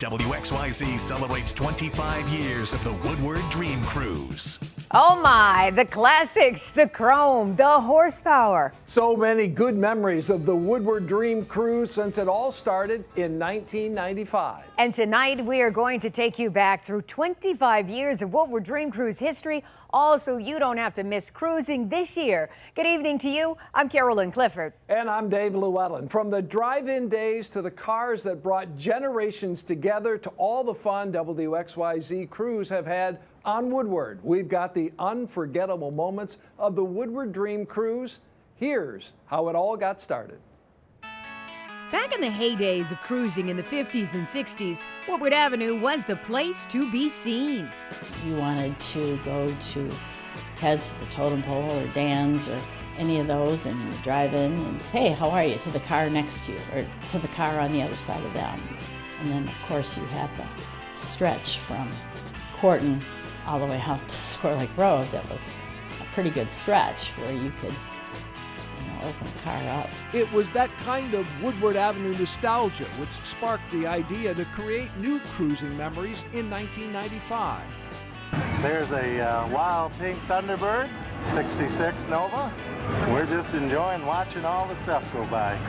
WXYZ celebrates 25 years of the Woodward Dream Cruise. Oh my, the classics, the chrome, the horsepower. So many good memories of the Woodward Dream Cruise since it all started in 1995. And tonight we are going to take you back through 25 years of Woodward Dream Cruise history, all so you don't have to miss cruising this year. Good evening to you. I'm Carolyn Clifford. And I'm Dave Llewellyn. From the drive-in days to the cars that brought generations together to all the fun WXYZ crews have had on Woodward, we've got the unforgettable moments of the Woodward Dream Cruise. Here's how it all got started. Back in the heydays of cruising in the 50s and 60s, Woodward Avenue was the place to be seen. You wanted to go to Ted's, the Totem Pole, or Dan's, or any of those, and you would drive in and, hey, how are you, to the car next to you, or to the car on the other side of them. And then, of course, you had the stretch from Corton all the way out to Square Lake Road. That was a pretty good stretch where you could open the car up. It was that kind of Woodward Avenue nostalgia which sparked the idea to create new cruising memories in 1995. There's a wild pink Thunderbird, 66 Nova. We're just enjoying watching all the stuff go by.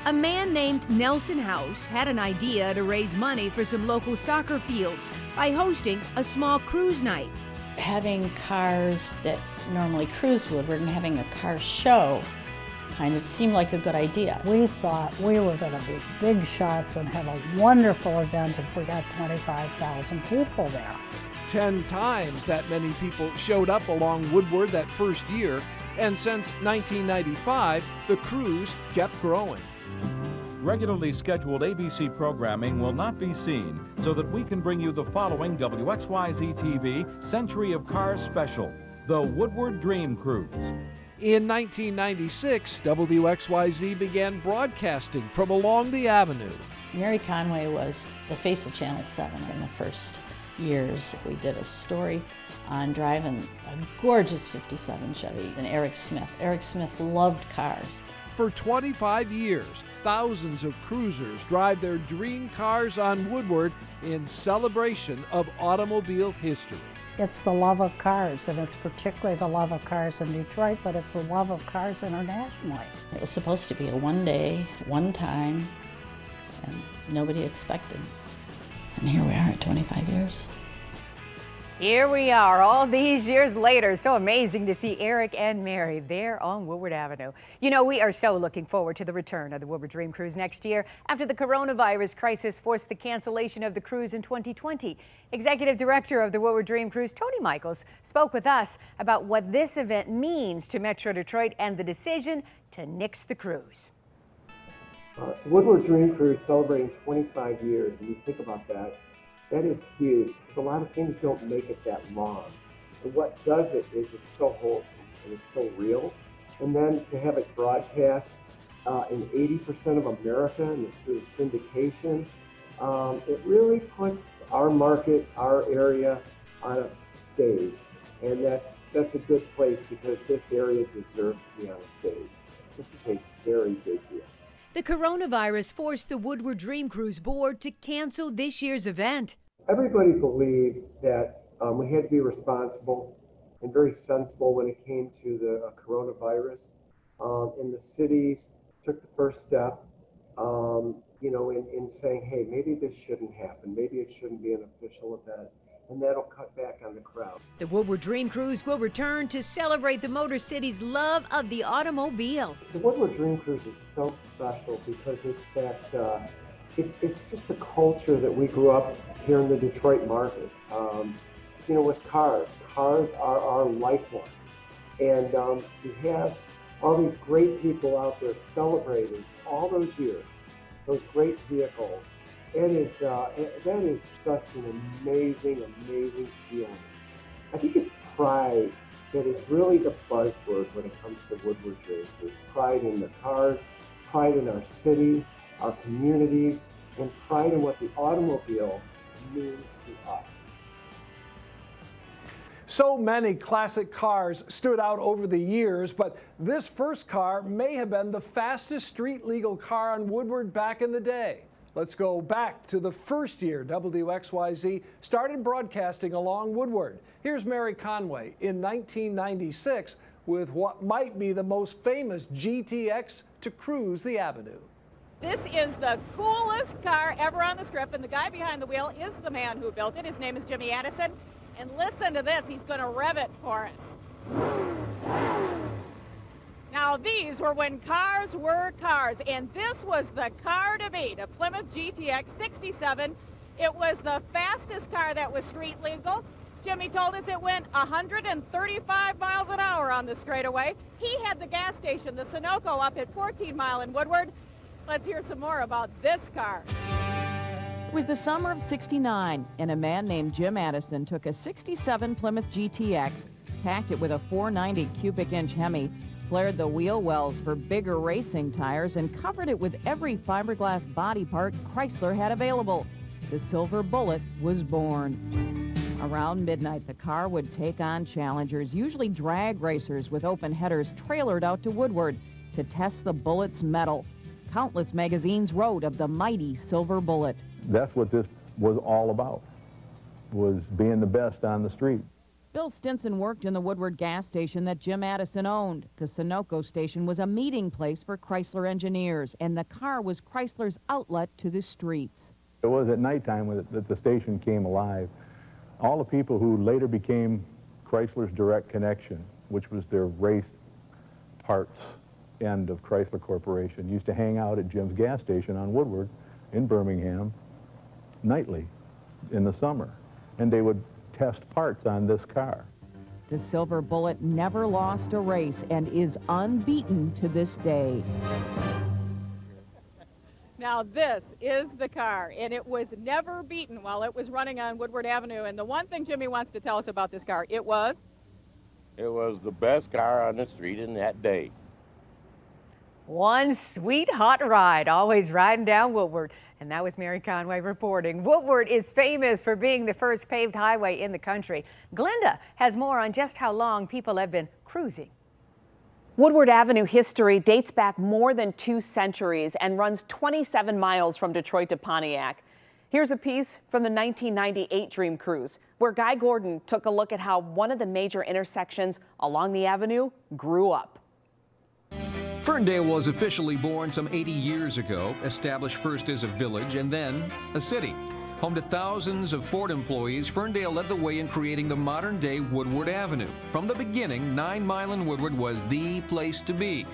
A man named Nelson House had an idea to raise money for some local soccer fields by hosting a small cruise night. Having cars that normally cruise Woodward and having a car show kind of seemed like a good idea. We thought we were going to be big shots and have a wonderful event if we got 25,000 people there. 10 times that many people showed up along Woodward that first year, and since 1995, the cruise kept growing. Regularly scheduled ABC programming will not be seen, so that we can bring you the following WXYZ-TV Century of Cars special, the Woodward Dream Cruise. In 1996, WXYZ began broadcasting from along the avenue. Mary Conway was the face of Channel 7 in the first years. We did a story on driving a gorgeous 57 Chevy, and Eric Smith. Eric Smith loved cars. For 25 years, thousands of cruisers drive their dream cars on Woodward in celebration of automobile history. It's the love of cars, and it's particularly the love of cars in Detroit, but it's the love of cars internationally. It was supposed to be a one day, one time, and nobody expected. And here we are at 25 years. Here we are all these years later. So amazing to see Eric and Mary there on Woodward Avenue. You know, we are so looking forward to the return of the Woodward Dream Cruise next year after the coronavirus crisis forced the cancellation of the cruise in 2020. Executive Director of the Woodward Dream Cruise, Tony Michaels, spoke with us about what this event means to Metro Detroit and the decision to nix the cruise. Woodward Dream Cruise celebrating 25 years, and you think about that, that is huge because a lot of things don't make it that long. And what does it is it's so wholesome and it's so real. And then to have it broadcast in 80% of America and it's through the syndication, it really puts our market, our area on a stage. And that's a good place because this area deserves to be on a stage. This is a very big deal. The coronavirus forced the Woodward Dream Cruise board to cancel this year's event. Everybody believed that we had to be responsible and very sensible when it came to the coronavirus. And the cities took the first step, in saying, hey, maybe this shouldn't happen. Maybe it shouldn't be an official event. And that'll cut back on the crowd. The Woodward Dream Cruise will return to celebrate the Motor City's love of the automobile. The Woodward Dream Cruise is so special because it's that, it's just the culture that we grew up here in the Detroit market. With cars. Cars are our lifeline. And to have all these great people out there celebrating all those years, those great vehicles, that is such an amazing, amazing feeling. I think it's pride that is really the buzzword when it comes to Woodward Dream Cruise. Pride in the cars, pride in our city, our communities, and pride in what the automobile means to us. So many classic cars stood out over the years, but this first car may have been the fastest street legal car on Woodward back in the day. Let's go back to the first year WXYZ started broadcasting along Woodward. Here's Mary Conway in 1996 with what might be the most famous GTX to cruise the avenue. This is the coolest car ever on the strip, and the guy behind the wheel is the man who built it. His name is Jimmy Addison, and listen to this. He's going to rev it for us. Now, these were when cars were cars, and this was the car to beat, a Plymouth GTX 67. It was the fastest car that was street legal. Jimmy told us it went 135 miles an hour on the straightaway. He had the gas station, the Sunoco, up at 14 Mile in Woodward. Let's hear some more about this car. It was the summer of '69, and a man named Jim Addison took a 67 Plymouth GTX, packed it with a 490 cubic inch Hemi, flared the wheel wells for bigger racing tires, and covered it with every fiberglass body part Chrysler had available. The Silver Bullet was born. Around midnight, the car would take on challengers, usually drag racers with open headers trailered out to Woodward to test the Bullet's mettle. Countless magazines wrote of the mighty Silver Bullet. That's what this was all about, was being the best on the street. Bill Stinson worked in the Woodward gas station that Jim Addison owned. The Sunoco station was a meeting place for Chrysler engineers, and the car was Chrysler's outlet to the streets. It was at nighttime that the station came alive. All the people who later became Chrysler's direct connection, which was their race parts end of Chrysler Corporation, used to hang out at Jim's gas station on Woodward in Birmingham nightly in the summer, and they would test parts on this car. The Silver Bullet never lost a race and is unbeaten to this day. Now, this is the car, and it was never beaten while it was running on Woodward Avenue. And the one thing Jimmy wants to tell us about this car, it was the best car on the street in that day. One sweet hot ride, always riding down Woodward. And that was Mary Conway reporting. Woodward is famous for being the first paved highway in the country. Glenda has more on just how long people have been cruising. Woodward Avenue history dates back more than 2 centuries and runs 27 miles from Detroit to Pontiac. Here's a piece from the 1998 Dream Cruise, where Guy Gordon took a look at how one of the major intersections along the avenue grew up. Ferndale was officially born some 80 years ago, established first as a village and then a city. Home to thousands of Ford employees, Ferndale led the way in creating the modern-day Woodward Avenue. From the beginning, 9 Mile in Woodward was the place to be.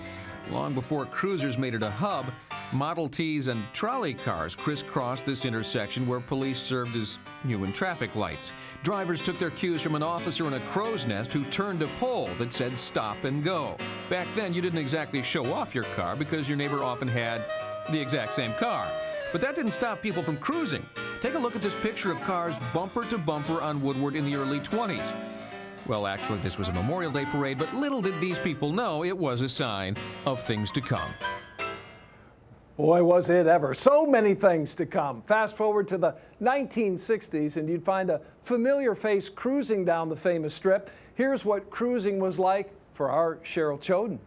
Long before cruisers made it a hub, Model Ts and trolley cars crisscrossed this intersection where police served as human traffic lights. Drivers took their cues from an officer in a crow's nest who turned a pole that said stop and go. Back then, you didn't exactly show off your car because your neighbor often had the exact same car. But that didn't stop people from cruising. Take a look at this picture of cars bumper to bumper on Woodward in the early 20s. Well, actually, this was a Memorial Day parade, but little did these people know it was a sign of things to come. Boy, was it ever. So many things to come. Fast forward to the 1960s, and you'd find a familiar face cruising down the famous strip. Here's what cruising was like for our Cheryl Choden.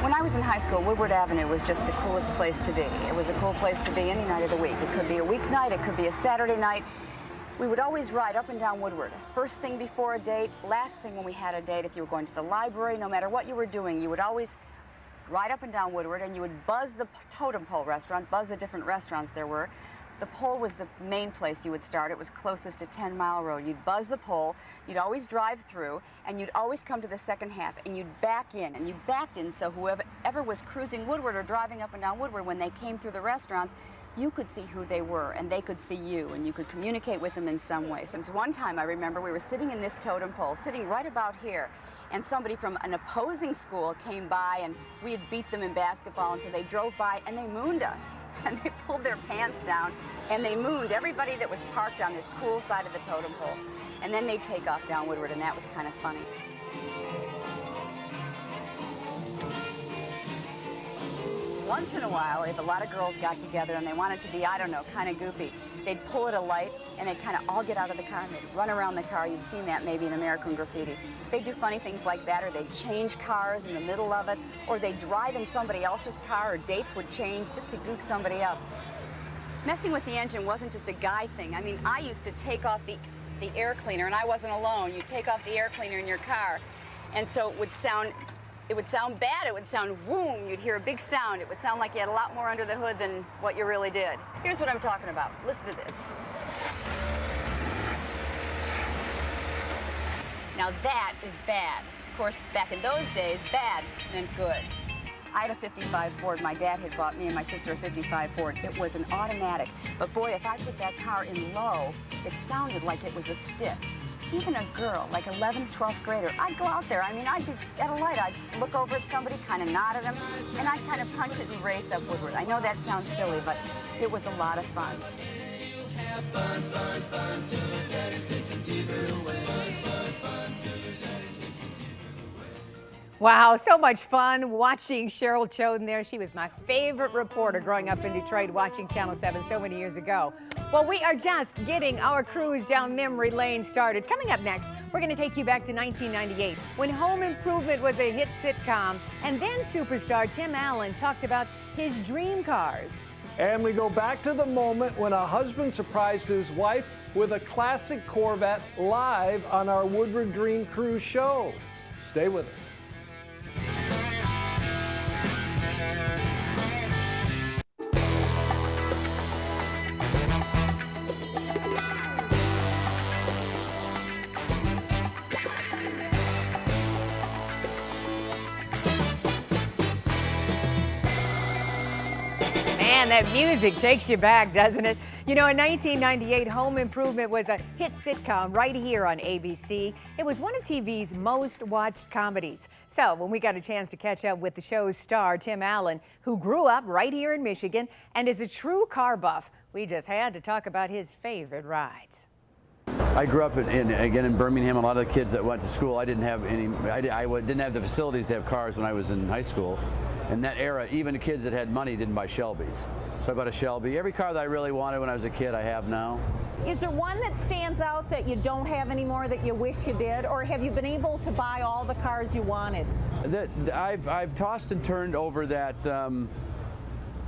When I was in high school, Woodward Avenue was just the coolest place to be. It was a cool place to be any night of the week. It could be a weeknight, it could be a Saturday night. We would always ride up and down Woodward. First thing before a date, last thing when we had a date. If you were going to the library, no matter what you were doing, you would always ride up and down Woodward, and you would buzz the totem pole restaurant, buzz the different restaurants there were. The pole was the main place you would start. It was closest to 10 Mile Road. You'd buzz the pole, you'd always drive through, and you'd always come to the second half, and you'd back in, and you backed in, so whoever was cruising Woodward or driving up and down Woodward, when they came through the restaurants, you could see who they were, and they could see you, and you could communicate with them in some way. So one time I remember we were sitting in this totem pole, sitting right about here, and somebody from an opposing school came by, and we had beat them in basketball, and so they drove by and they mooned us. And they pulled their pants down and they mooned everybody that was parked on this cool side of the totem pole. And then they'd take off down Woodward, and that was kind of funny. Once in a while, if a lot of girls got together and they wanted to be, I don't know, kind of goofy, they'd pull at a light, and they'd kind of all get out of the car and they'd run around the car. You've seen that maybe in American Graffiti. They'd do funny things like that, or they'd change cars in the middle of it, or they'd drive in somebody else's car, or dates would change just to goof somebody up. Messing with the engine wasn't just a guy thing. I mean, I used to take off the air cleaner, and I wasn't alone. You take off the air cleaner in your car, and so it would sound bad. It would sound boom. You'd hear a big sound. It would sound like you had a lot more under the hood than what you really did. Here's what I'm talking about. Listen to this. Now that is bad. Of course, back in those days, bad meant good. I had a 55 Ford. My dad had bought me and my sister a 55 Ford. It was an automatic. But boy, if I put that car in low, it sounded like it was a stick. Even a girl, like 11th, 12th grader, I'd go out there. I mean, I'd be at a light. I'd look over at somebody, kind of nod at them, and I'd kind of punch it and race up Woodward. I know that sounds silly, but it was a lot of fun. Wow, so much fun watching Cheryl Choden there. She was my favorite reporter growing up in Detroit, watching Channel 7 so many years ago. Well, we are just getting our cruise down memory lane started. Coming up next, we're going to take you back to 1998 when Home Improvement was a hit sitcom, and then superstar Tim Allen talked about his dream cars. And we go back to the moment when a husband surprised his wife with a classic Corvette live on our Woodward Dream Cruise show. Stay with us. Man, that music takes you back, doesn't it? You know, in 1998, Home Improvement was a hit sitcom right here on ABC. It was one of TV's most watched comedies. So when we got a chance to catch up with the show's star, Tim Allen, who grew up right here in Michigan and is a true car buff, we just had to talk about his favorite rides. I grew up in Birmingham. A lot of the kids that went to school, I didn't have didn't have the facilities to have cars when I was in high school. In that era, even the kids that had money didn't buy Shelbys. So I bought a Shelby. Every car that I really wanted when I was a kid, I have now. Is there one that stands out that you don't have anymore that you wish you did, or have you been able to buy all the cars you wanted? I've tossed and turned over that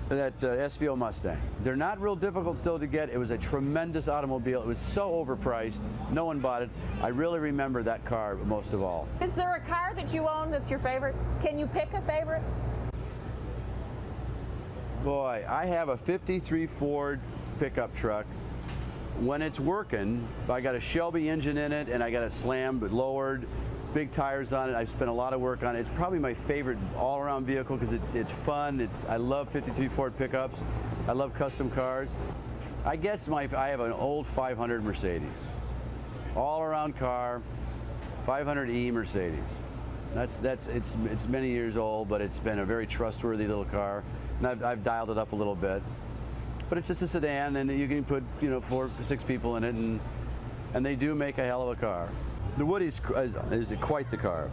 SVO Mustang. They're not real difficult still to get. It was a tremendous automobile. It was so overpriced. No one bought it. I really remember that car most of all. Is there a car that you own that's your favorite? Can you pick a favorite? Boy, I have a 53 Ford pickup truck. When it's working, I got a Shelby engine in it and I got it slammed but lowered, big tires on it. I've spent a lot of work on it. It's probably my favorite all-around vehicle because it's fun. I love 53 Ford pickups. I love custom cars. I guess I have an old 500 Mercedes. All-around car, 500E Mercedes. It's many years old, but it's been a very trustworthy little car. And I've dialed it up a little bit, but it's just a sedan, and you can put 4 to 6 people in it, and they do make a hell of a car. The Woody is quite the car.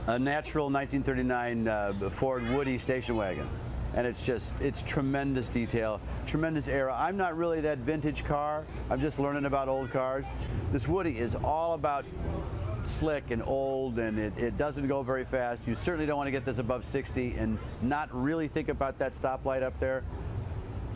A natural 1939 Ford Woody station wagon, and it's tremendous detail, tremendous era. I'm not really that vintage car. I'm just learning about old cars. This Woody is all about slick and old, and it doesn't go very fast. You certainly don't want to get this above 60 and not really think about that stoplight up there.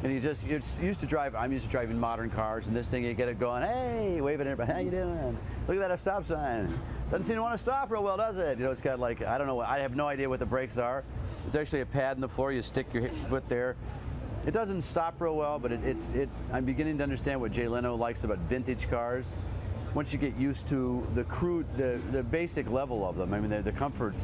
And it's used to drive. I'm used to driving modern cars, and this thing you get it going, hey, waving at everybody, how you doing? Look at that, a stop sign. Doesn't seem to want to stop real well, does it? It's got like, I don't know, I have no idea what the brakes are. It's actually a pad in the floor. You stick your foot there. It doesn't stop real well, but I'm beginning to understand what Jay Leno likes about vintage cars. Once you get used to the basic level of them, I mean, the comfort,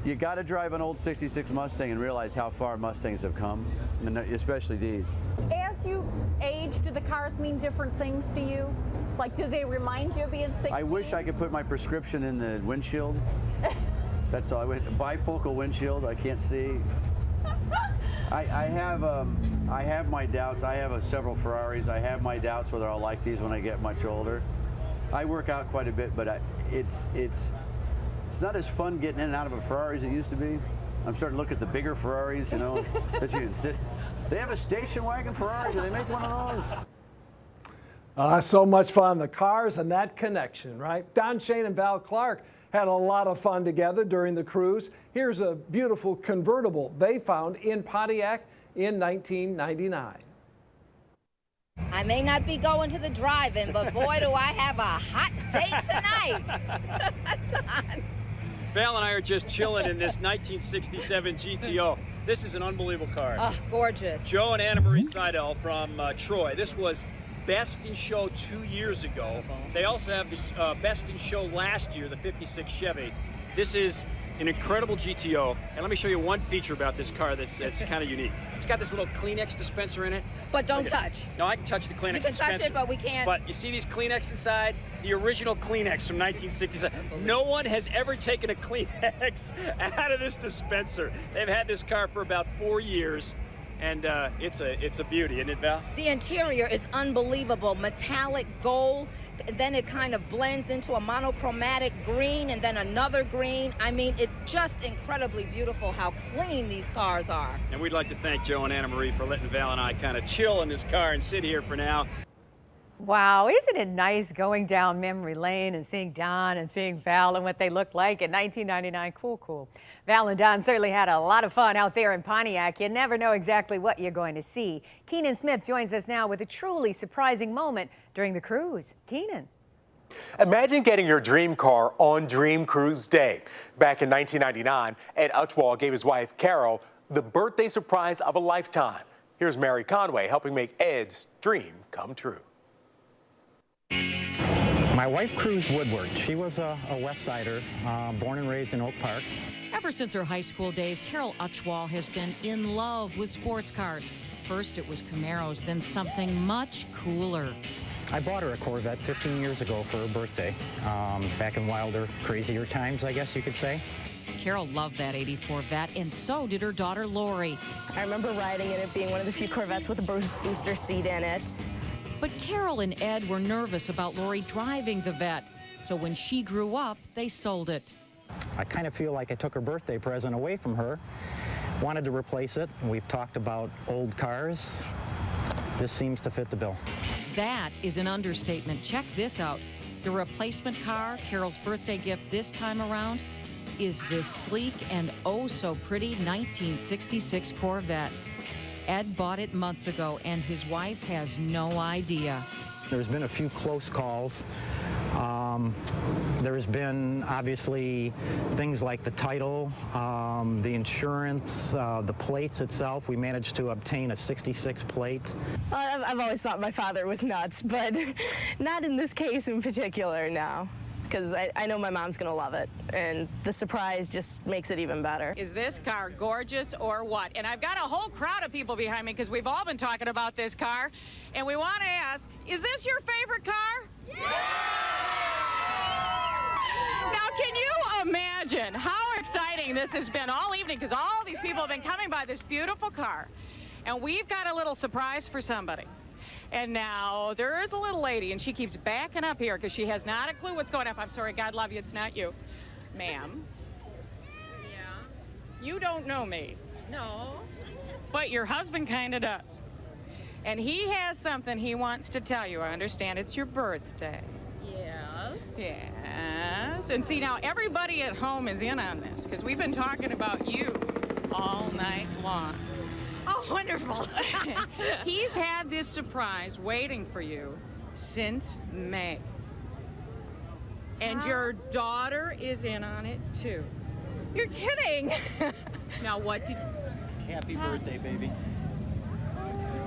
you got to drive an old 66 Mustang and realize how far Mustangs have come, and especially these. As you age, do the cars mean different things to you? Like, do they remind you of being 60? I wish I could put my prescription in the windshield. That's all. Bifocal windshield, I can't see. I have my doubts. I have several Ferraris. I have my doubts whether I'll like these when I get much older. I work out quite a bit, but it's not as fun getting in and out of a Ferrari as it used to be. I'm starting to look at the bigger Ferraris, that you can sit. They have a station wagon Ferrari. Do they make one of those? So much fun, the cars and that connection, right? Don Shane and Val Clark had a lot of fun together during the cruise. Here's a beautiful convertible they found in Pontiac in 1999. I may not be going to the drive-in, but boy, do I have a hot date tonight. Don. Val and I are just chilling in this 1967 GTO. This is an unbelievable car. Oh, gorgeous. Joe and Anna Marie Seidel from Troy. This was Best in Show 2 years ago. They also have this Best in Show last year, the 56 Chevy. This is an incredible GTO, and let me show you one feature about this car that's kind of unique. It's got this little Kleenex dispenser in it. But don't touch. No, I can touch the Kleenex dispenser. You can touch it, but we can't. But you see these Kleenex inside? The original Kleenex from 1967. No one has ever taken a Kleenex out of this dispenser. They've had this car for about 4 years. And it's a beauty, isn't it, Val? The interior is unbelievable. Metallic gold, then it kind of blends into a monochromatic green and then another green. I mean, it's just incredibly beautiful how clean these cars are. And we'd like to thank Joe and Anna Marie for letting Val and I kind of chill in this car and sit here for now. Wow, isn't it nice going down memory lane and seeing Don and seeing Val and what they looked like in 1999? Cool, cool. Val and Don certainly had a lot of fun out there in Pontiac. You never know exactly what you're going to see. Keenan Smith joins us now with a truly surprising moment during the cruise. Keenan. Imagine getting your dream car on Dream Cruise Day. Back in 1999, Ed Utchwald gave his wife, Carol, the birthday surprise of a lifetime. Here's Mary Conway helping make Ed's dream come true. My wife cruised Woodward. She was a West Sider, born and raised in Oak Park. Ever since her high school days, Cheryl Choden has been in love with sports cars. First it was Camaros, then something much cooler. I bought her a Corvette 15 years ago for her birthday, back in wilder, crazier times, I guess you could say. Carol loved that 84 Vet, and so did her daughter Lori. I remember riding in it, being one of the few Corvettes with a booster seat in it. But Carol and Ed were nervous about Lori driving the Vet, so when she grew up, they sold it. I kind of feel like I took her birthday present away from her, wanted to replace it. We've talked about old cars. This seems to fit the bill. That is an understatement. Check this out. The replacement car, Carol's birthday gift this time around, is this sleek and oh so pretty 1966 Corvette. Ed bought it months ago, and his wife has no idea. There's been a few close calls. There's been, obviously, things like the title, the insurance, the plates itself. We managed to obtain a 66 plate. I've always thought my father was nuts, but not in this case in particular, no. Because I know my mom's going to love it, and the surprise just makes it even better. Is this car gorgeous or what? And I've got a whole crowd of people behind me because we've all been talking about this car, and we want to ask, is this your favorite car? Yeah! Now, can you imagine how exciting this has been all evening, because all these people have been coming by this beautiful car, and we've got a little surprise for somebody. And now there is a little lady, and she keeps backing up here because she has not a clue what's going up. I'm sorry, God love you, it's not you. Ma'am. Yeah? You don't know me. No. But your husband kind of does. And he has something he wants to tell you. I understand it's your birthday. Yes. Yes. And see, now everybody at home is in on this because we've been talking about you all night long. Oh, wonderful. He's had this surprise waiting for you since May. And your daughter is in on it, too. You're kidding. Now, what did... Happy birthday, baby.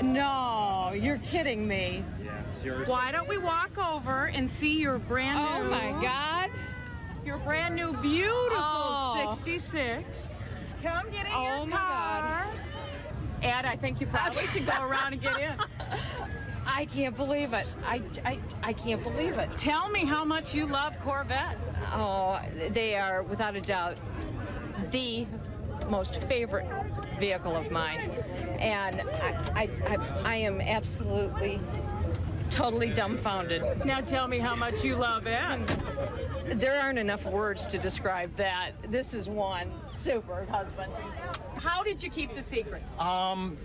No, you're kidding me. Yeah, it's yours. Why don't we walk over and see your brand new... Oh, my God. Your brand new, beautiful 66. Come get in your car. Oh, my God. Ed, I think you probably should go around and get in. I can't believe it. I can't believe it. Tell me how much you love Corvettes. Oh, they are, without a doubt, the most favorite vehicle of mine. And I am absolutely, totally dumbfounded. Now tell me how much you love Ed. There aren't enough words to describe that. This is one super husband. How did you keep the secret?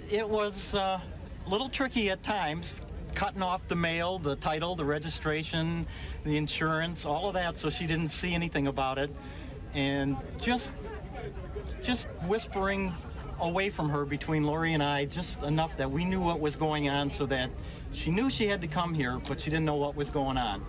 It was a little tricky at times. cutting off the mail, the title, the registration, the insurance, all of that, so she didn't see anything about it. And just whispering away from her between Lori and I, just enough that we knew what was going on, so that she knew she had to come here, but she didn't know what was going on.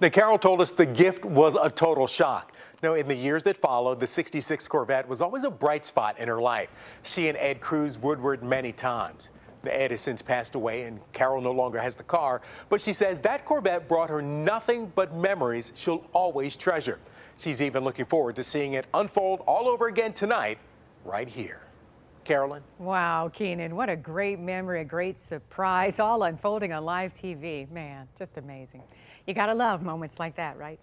Now, Carol told us the gift was a total shock. Now, in the years that followed, the 66 Corvette was always a bright spot in her life. She and Ed cruised Woodward many times. Ed has since passed away, and Carol no longer has the car, but she says that Corvette brought her nothing but memories she'll always treasure. She's even looking forward to seeing it unfold all over again tonight, right here. Carolyn? Wow, Keenan, what a great memory, a great surprise, all unfolding on live TV. Man, just amazing. You gotta love moments like that, right?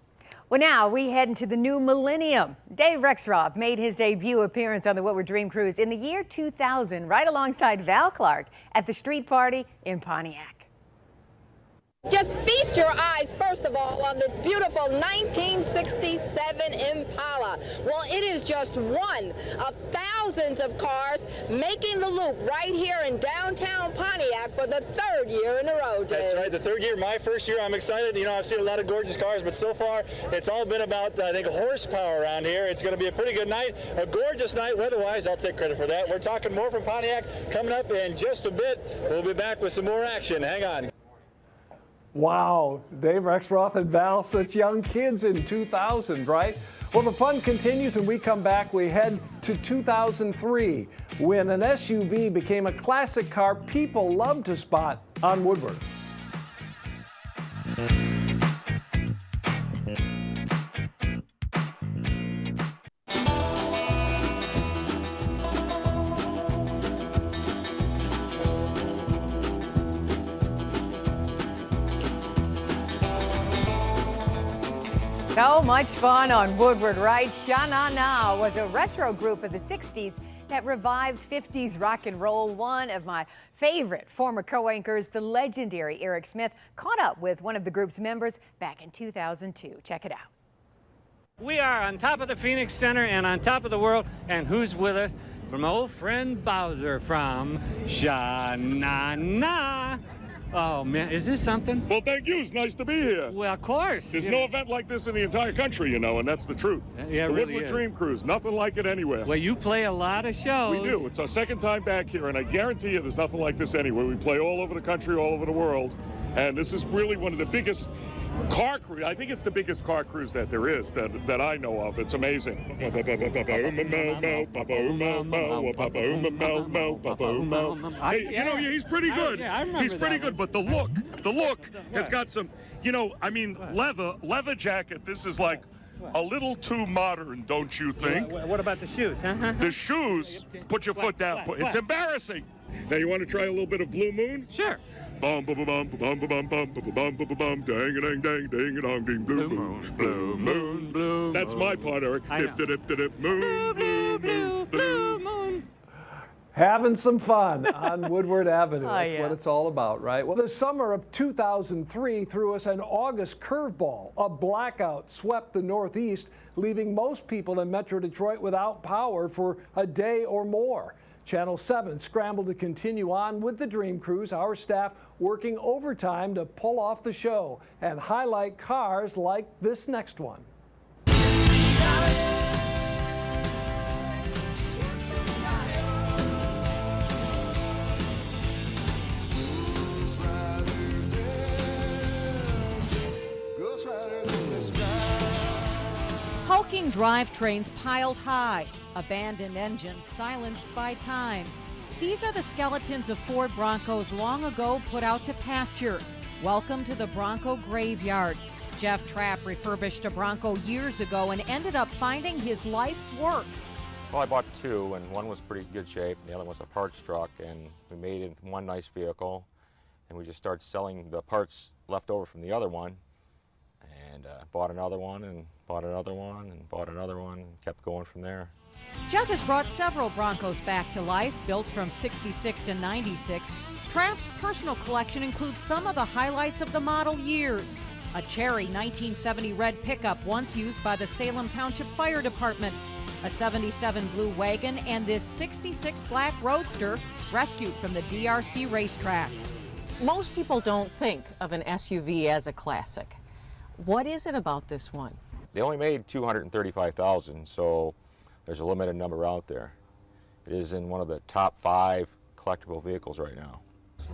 Well, now we head into the new millennium. Dave Rexroth made his debut appearance on the Woodward Dream Cruise in the year 2000, right alongside Val Clark at the street party in Pontiac. Just feast your eyes, first of all, on this beautiful 1967 Impala. Well, it is just one of thousands of cars making the loop right here in downtown Pontiac for the third year in a row, Dave. That's right, the third year, my first year. I'm excited. You know, I've seen a lot of gorgeous cars, but so far it's all been about, I think, horsepower around here. It's going to be a pretty good night, a gorgeous night weather-wise. I'll take credit for that. We're talking more from Pontiac coming up in just a bit. We'll be back with some more action. Hang on. Wow, Dave Rexroth and Val, such young kids in 2000, right? Well, the fun continues. When we come back, we head to 2003, when an SUV became a classic car people love to spot on Woodward. So much fun on Woodward, right? Sha-Na-Na was a retro group of the 60s that revived 50s rock and roll. One of my favorite former co-anchors, the legendary Eric Smith, caught up with one of the group's members back in 2002. Check it out. We are on top of the Phoenix Center and on top of the world. And who's with us? From old friend Bowser from Sha-Na-Na. Oh, man, is this something? Well, thank you. It's nice to be here. Well, of course. There's no event like this in the entire country, you know, and that's the truth. Yeah, the really Woodward is. Dream Cruise, nothing like it anywhere. Well, you play a lot of shows. We do. It's our second time back here, and I guarantee you there's nothing like this anywhere. We play all over the country, all over the world, and this is really one of the biggest car cruise. I think it's the biggest car cruise that there is that I know of. It's amazing. Hey, you know, he's pretty good. Yeah, I remember he's pretty that good, but the look has got some, you know, I mean, leather jacket. This is like a little too modern, don't you think? What about the shoes? The shoes, put your foot down. It's embarrassing. Now, you want to try a little bit of Blue Moon? Sure. Bum bum bum bum bum bum bum bum bum bum dang a dang dang dang a dong ding blue moon blue moon blue. That's my part, Eric. Dip dip dip dip moon blue moon blue moon. Having some fun on Woodward Avenue. Oh, That's yeah. what it's all about, right? Well, the summer of 2003 threw us an August curveball. A blackout swept the Northeast, leaving most people in Metro Detroit without power for a day or more. Channel 7 scrambled to continue on with the Dream Cruise, our staff working overtime to pull off the show and highlight cars like this next one. Hulking drivetrains piled high, abandoned engines silenced by time. These are the skeletons of Ford Broncos long ago put out to pasture. Welcome to the Bronco graveyard. Jeff Trapp refurbished a Bronco years ago and ended up finding his life's work. Well, I bought two, and one was pretty good shape, and the other was a parts truck, and we made it one nice vehicle, and we just started selling the parts left over from the other one, and bought another one, and bought another one, and bought another one, and kept going from there. Jeff has brought several Broncos back to life, built from '66 to '96. Trapp's personal collection includes some of the highlights of the model years. A cherry 1970 red pickup once used by the Salem Township Fire Department. a 77 blue wagon, and this 66 black roadster rescued from the DRC racetrack. Most people don't think of an SUV as a classic. What is it about this one? They only made 235,000, so there's a limited number out there. It is in one of the top 5 collectible vehicles right now.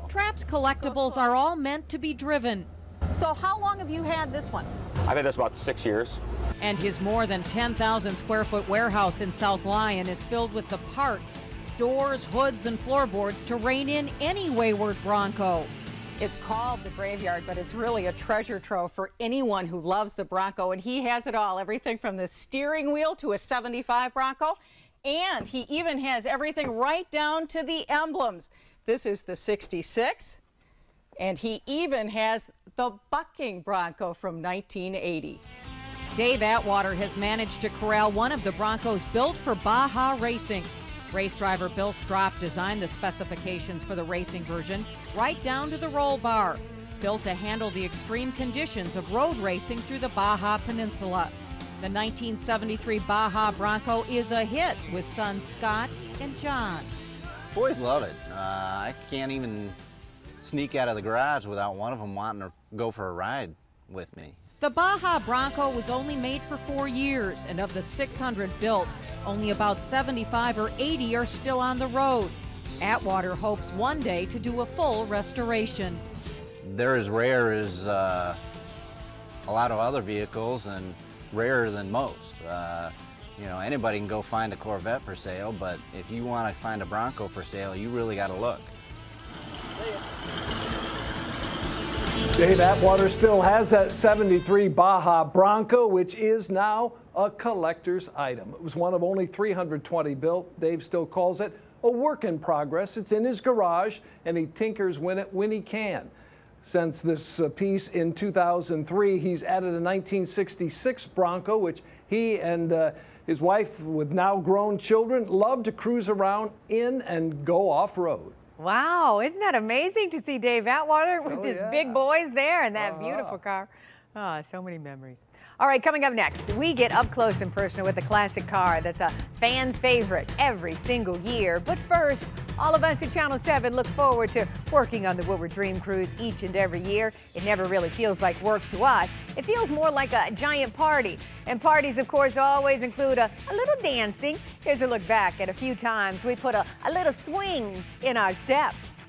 Trapp's collectibles are all meant to be driven. So how long have you had this one? I've had this about 6 years. And his more than 10,000 square foot warehouse in South Lyon is filled with the parts, doors, hoods, and floorboards to rein in any wayward Bronco. It's called the Graveyard, but it's really a treasure trove for anyone who loves the Bronco, and he has it all, everything from the steering wheel to a 75 Bronco, and he even has everything right down to the emblems. This is the 66, and he even has the bucking Bronco from 1980. Dave Atwater has managed to corral one of the Broncos built for Baja racing. Race driver Bill Stropp designed the specifications for the racing version, right down to the roll bar, built to handle the extreme conditions of road racing through the Baja Peninsula. The 1973 Baja Bronco is a hit with sons Scott and John. Boys love it. I can't even sneak out of the garage without one of them wanting to go for a ride with me. The Baja Bronco was only made for 4 years, and of the 600 built, only about 75 or 80 are still on the road. Atwater hopes one day to do a full restoration. They're as rare as a lot of other vehicles and rarer than most. You know, anybody can go find a Corvette for sale, but if you want to find a Bronco for sale, you really got to look. Dave Atwater still has that 73 Baja Bronco, which is now a collector's item. It was one of only 320 built. Dave still calls it a work in progress. It's in his garage, and he tinkers when he can. Since this piece in 2003, he's added a 1966 Bronco, which he and his wife, with now grown children, love to cruise around in and go off-road. Wow, isn't that amazing to see Dave Atwater with his big boys there and that beautiful car? Oh, so many memories. All right, coming up next, we get up close and personal with a classic car that's a fan favorite every single year. But first, all of us at Channel 7 look forward to working on the Woodward Dream Cruise each and every year. It never really feels like work to us. It feels more like a giant party. And parties, of course, always include a little dancing. Here's a look back at a few times we put a little swing in our steps.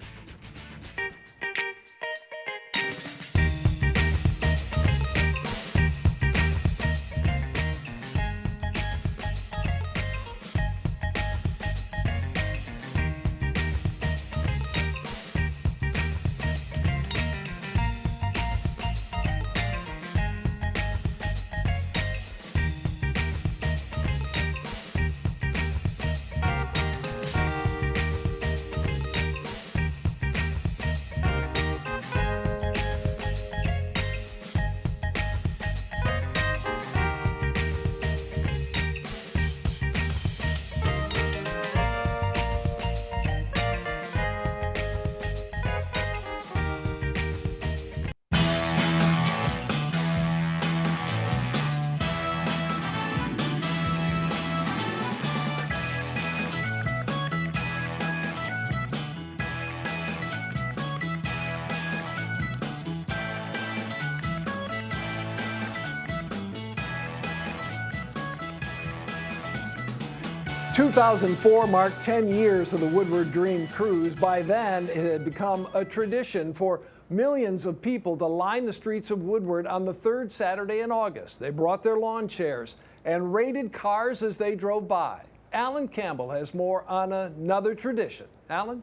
In 2004 marked 10 years of the Woodward Dream Cruise. By then, it had become a tradition for millions of people to line the streets of Woodward on the third Saturday in August. They brought their lawn chairs and raided cars as they drove by. Alan Campbell has more on another tradition. Alan?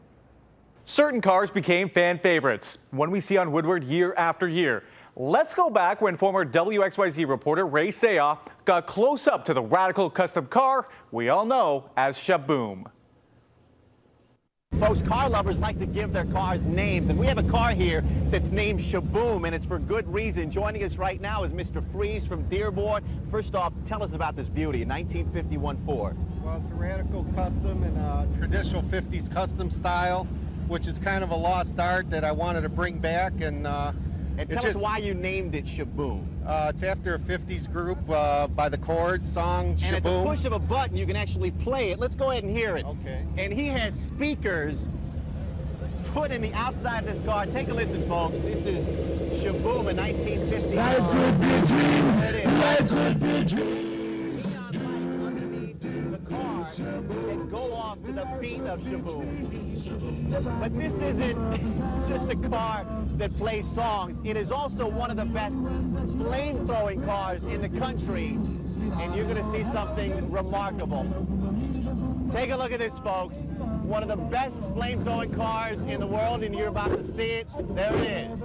Certain cars became fan favorites, one we see on Woodward year after year. Let's go back when former WXYZ reporter Ray Sayah got close up to the radical custom car we all know as Shaboom. Folks, car lovers like to give their cars names, and we have a car here that's named Shaboom, and it's for good reason. Joining us right now is Mr. Freeze from Dearborn. First off, tell us about this beauty, a 1951 Ford. Well, it's a radical custom in a traditional 50s custom style, which is kind of a lost art that I wanted to bring back, and And tell us why you named it Shaboom. It's after a 50s group by the Chords song, Shaboom. And at the push of a button, you can actually play it. Let's go ahead and hear it. Okay. And he has speakers put in the outside of this car. Take a listen, folks. This is Shaboom in 1950. That could be a dream. There it is. That could be a dream. The car and go off to the beat of Shaboom. But this isn't just a car that plays songs. It is also one of the best flame-throwing cars in the country, and you're going to see something remarkable. Take a look at this, folks. One of the best flame-throwing cars in the world, and you're about to see it. There it is.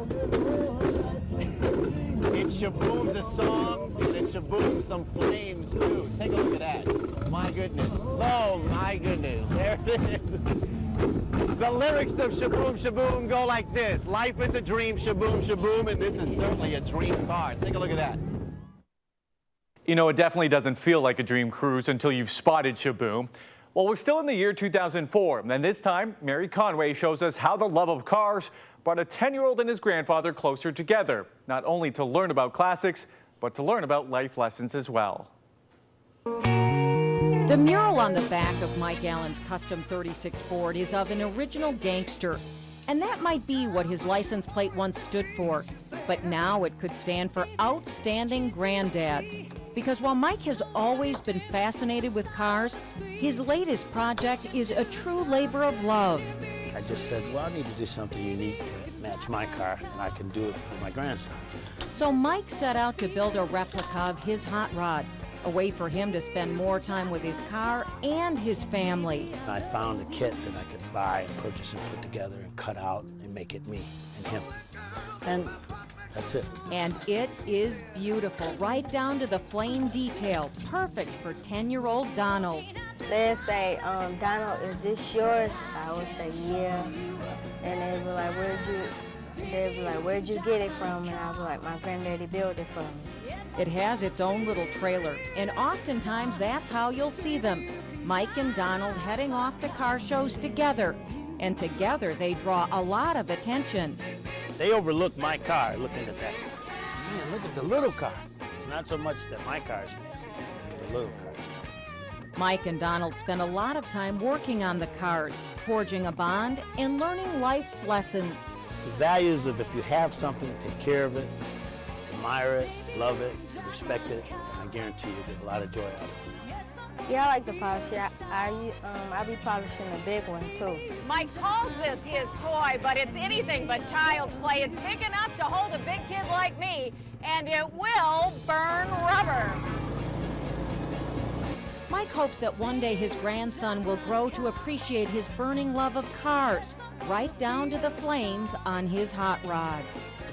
It shabooms a song, and it shabooms some flames, too. Take a look at that. My goodness. Oh, my goodness. There it is. The lyrics of Shaboom Shaboom go like this. Life is a dream, Shaboom Shaboom, and this is certainly a dream car. Take a look at that. You know, it definitely doesn't feel like a dream cruise until you've spotted Shaboom. Well, we're still in the year 2004, and this time, Mary Conway shows us how the love of cars brought a 10-year-old and his grandfather closer together, not only to learn about classics, but to learn about life lessons as well. The mural on the back of Mike Allen's custom 36 Ford is of an original gangster, and that might be what his license plate once stood for, but now it could stand for Outstanding Granddad. Because while Mike has always been fascinated with cars, his latest project is a true labor of love. I just said, well, I need to do something unique to match my car, and I can do it for my grandson. So Mike set out to build a replica of his hot rod, a way for him to spend more time with his car and his family. I found a kit that I could buy and purchase and put together and cut out and make it me and him. And that's it. And it is beautiful, right down to the flame detail, perfect for 10-year-old Donald. They'd say, Donald, is this yours? I would say, yeah. And they'd be like, where'd you get it from? And I'd be like, my granddaddy built it for me. It has its own little trailer, and oftentimes that's how you'll see them. Mike and Donald heading off to car shows together. And together they draw a lot of attention. They overlook my car looking at that. Man, look at the little car. It's not so much that my car is fancy, the little car is fancy. Mike and Donald spend a lot of time working on the cars, forging a bond, and learning life's lessons. The values of if you have something, take care of it, admire it, love it, respect it, and I guarantee you get a lot of joy out of it. Yeah, I like the polish. I be polishing the big one, too. Mike calls this his toy, but it's anything but child's play. It's big enough to hold a big kid like me, and it will burn rubber. Mike hopes that one day his grandson will grow to appreciate his burning love of cars, right down to the flames on his hot rod.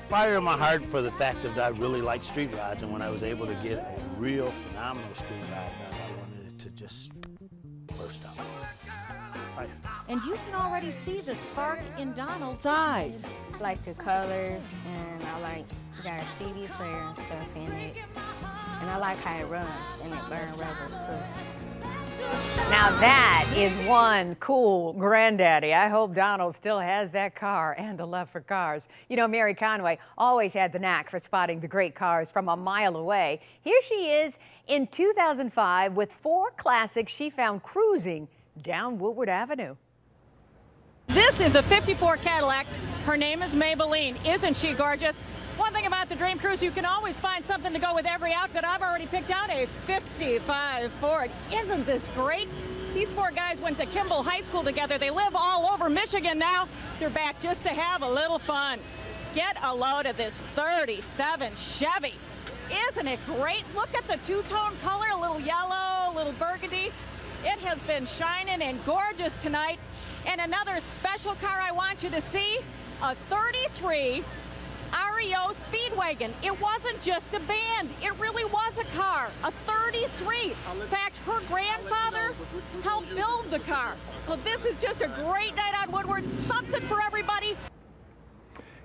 Fire in my heart for the fact that I really like street rods, and when I was able to get a real phenomenal street rod done, I wanted it to just burst out. Right. And you can already see the spark in Donald's eyes. I like the colors, and I like, you got a CD player and stuff in it. And I like how it runs, and it burns rubbers too. Now that is one cool granddaddy. I hope Donald still has that car and a love for cars. You know, Mary Conway always had the knack for spotting the great cars from a mile away. Here she is in 2005 with 4 classics she found cruising down Woodward Avenue. This is a 54 Cadillac. Her name is Maybelline. Isn't she gorgeous? One thing about the Dream Cruise, you can always find something to go with every outfit. I've already picked out a 55 Ford. Isn't this great? These 4 guys went to Kimball High School together. They live all over Michigan now. They're back just to have a little fun. Get a load of this 37 Chevy. Isn't it great? Look at the two-tone color, a little yellow, a little burgundy. It has been shining and gorgeous tonight. And another special car I want you to see, a 33 REO Speedwagon. It wasn't just a band, it really was a car, a 33. In fact, her grandfather helped build the car. So this is just a great night on Woodward, something for everybody.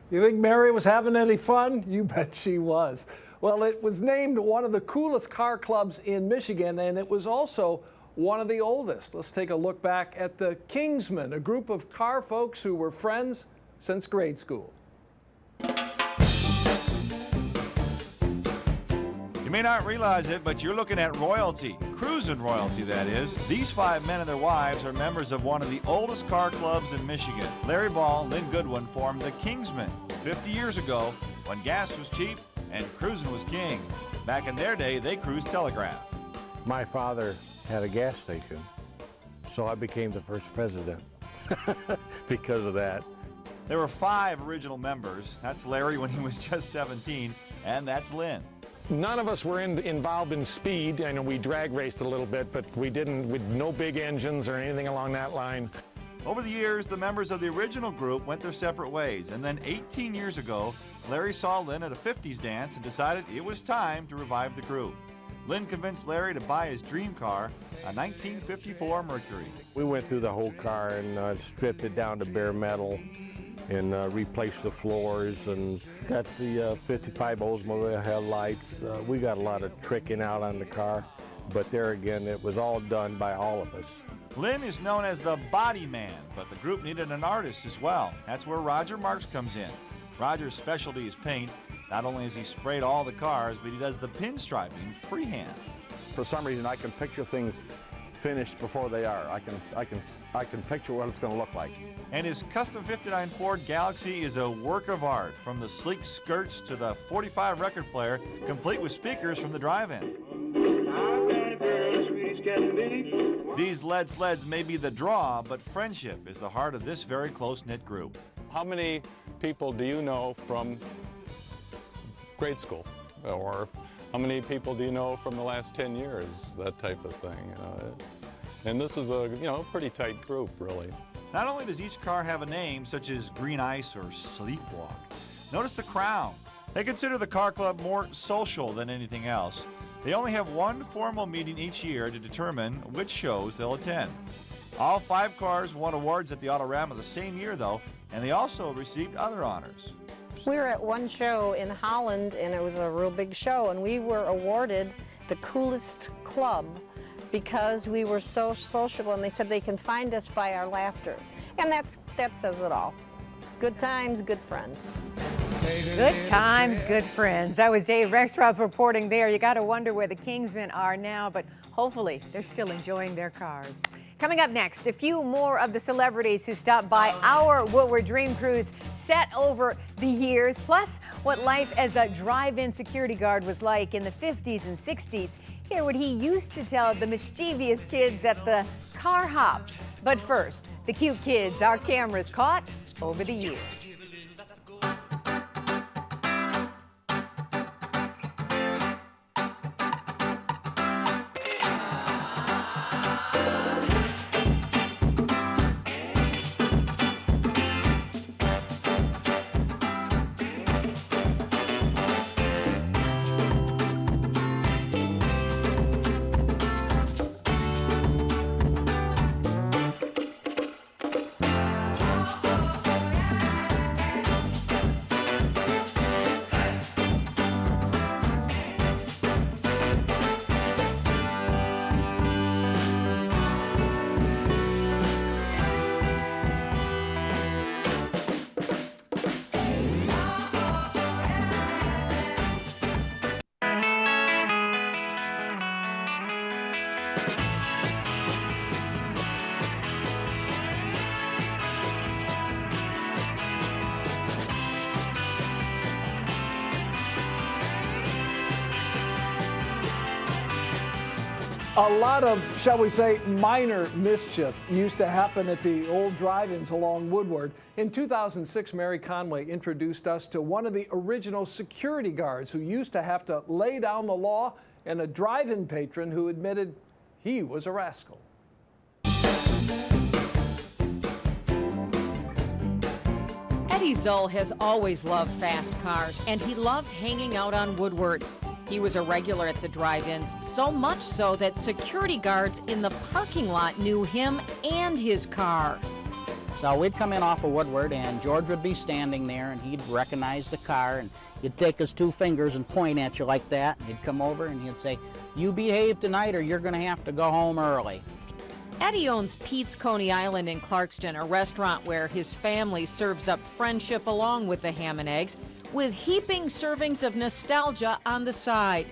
You think Mary was having any fun? You bet she was. Well, it was named one of the coolest car clubs in Michigan, and it was also one of the oldest. Let's take a look back at the Kingsmen, a group of car folks who were friends since grade school. You may not realize it, but you're looking at royalty, cruising royalty, that is. These 5 men and their wives are members of one of the oldest car clubs in Michigan. Larry Ball and Lynn Goodwin formed the Kingsmen 50 years ago when gas was cheap and cruising was king. Back in their day, they cruised telegraph. My father had a gas station, so I became the first president because of that. There were 5 original members. That's Larry when he was just 17, and that's Lynn. None of us were involved in speed. I know we drag raced a little bit, but we didn't, with no big engines or anything along that line. Over the years, the members of the original group went their separate ways, and then 18 years ago, Larry saw Lynn at a 50s dance and decided it was time to revive the group. Lynn convinced Larry to buy his dream car, a 1954 Mercury. We went through the whole car and stripped it down to bare metal and replaced the floors and got the 55 Oldsmobile headlights. We got a lot of tricking out on the car, but there again, it was all done by all of us. Lynn is known as the body man, but the group needed an artist as well. That's where Roger Marks comes in. Roger's specialty is paint. Not only has he sprayed all the cars, but he does the pinstriping freehand. For some reason, I can picture things finished before they are. I can picture what it's going to look like. And his custom 59 Ford Galaxy is a work of art, from the sleek skirts to the 45 record player, complete with speakers from the drive-in. These lead sleds may be the draw, but friendship is the heart of this very close-knit group. How many people do you know from grade school? Or how many people do you know from the last 10 years? That type of thing. And this is a pretty tight group, really. Not only does each car have a name, such as Green Ice or Sleepwalk, notice the crown. They consider the car club more social than anything else. They only have one formal meeting each year to determine which shows they'll attend. All 5 cars won awards at the Autorama the same year, though, and they also received other honors. We were at one show in Holland, and it was a real big show, and we were awarded the coolest club because we were so sociable, and they said they can find us by our laughter. And that says it all. Good times, good friends. Good times, good friends. That was Dave Rexroth reporting there. You got to wonder where the Kingsmen are now, but hopefully they're still enjoying their cars. Coming up next, a few more of the celebrities who stopped by our Woodward Dream Cruise set over the years, plus what life as a drive-in security guard was like in the 50s and 60s. Hear what he used to tell the mischievous kids at the car hop. But first, the cute kids our cameras caught over the years. A lot of, shall we say, minor mischief used to happen at the old drive-ins along Woodward. In 2006, Mary Conway introduced us to one of the original security guards who used to have to lay down the law, and a drive-in patron who admitted he was a rascal. Edsel has always loved fast cars, and he loved hanging out on Woodward. He was a regular at the drive-ins, so much so that security guards in the parking lot knew him and his car. So we'd come in off of Woodward, and George would be standing there, and he'd recognize the car, and he'd take his 2 fingers and point at you like that. He'd come over and he'd say, "You behave tonight or you're going to have to go home early." Eddie owns Pete's Coney Island in Clarkston, a restaurant where his family serves up friendship along with the ham and eggs, with heaping servings of nostalgia on the side.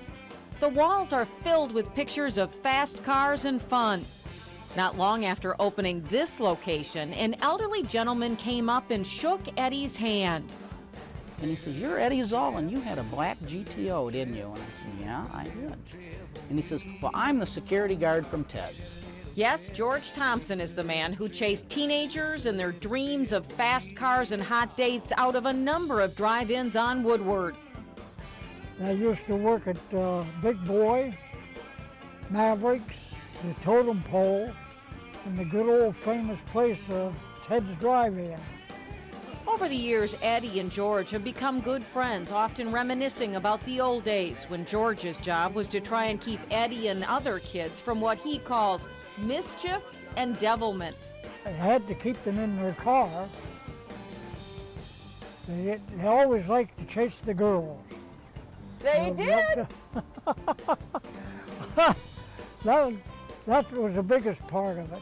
The walls are filled with pictures of fast cars and fun. Not long after opening this location, an elderly gentleman came up and shook Eddie's hand. And he says, "You're Eddie Zoll, and you had a black GTO, didn't you?" And I said, "Yeah, I did." And he says, "Well, I'm the security guard from Ted's." Yes, George Thompson is the man who chased teenagers and their dreams of fast cars and hot dates out of a number of drive-ins on Woodward. I used to work at Big Boy, Mavericks, the Totem Pole, and the good old famous place, Ted's Drive-In. Over the years, Eddie and George have become good friends, often reminiscing about the old days when George's job was to try and keep Eddie and other kids from what he calls mischief and devilment. I had to keep them in their car. They always liked to chase the girls. They did? That was the biggest part of it.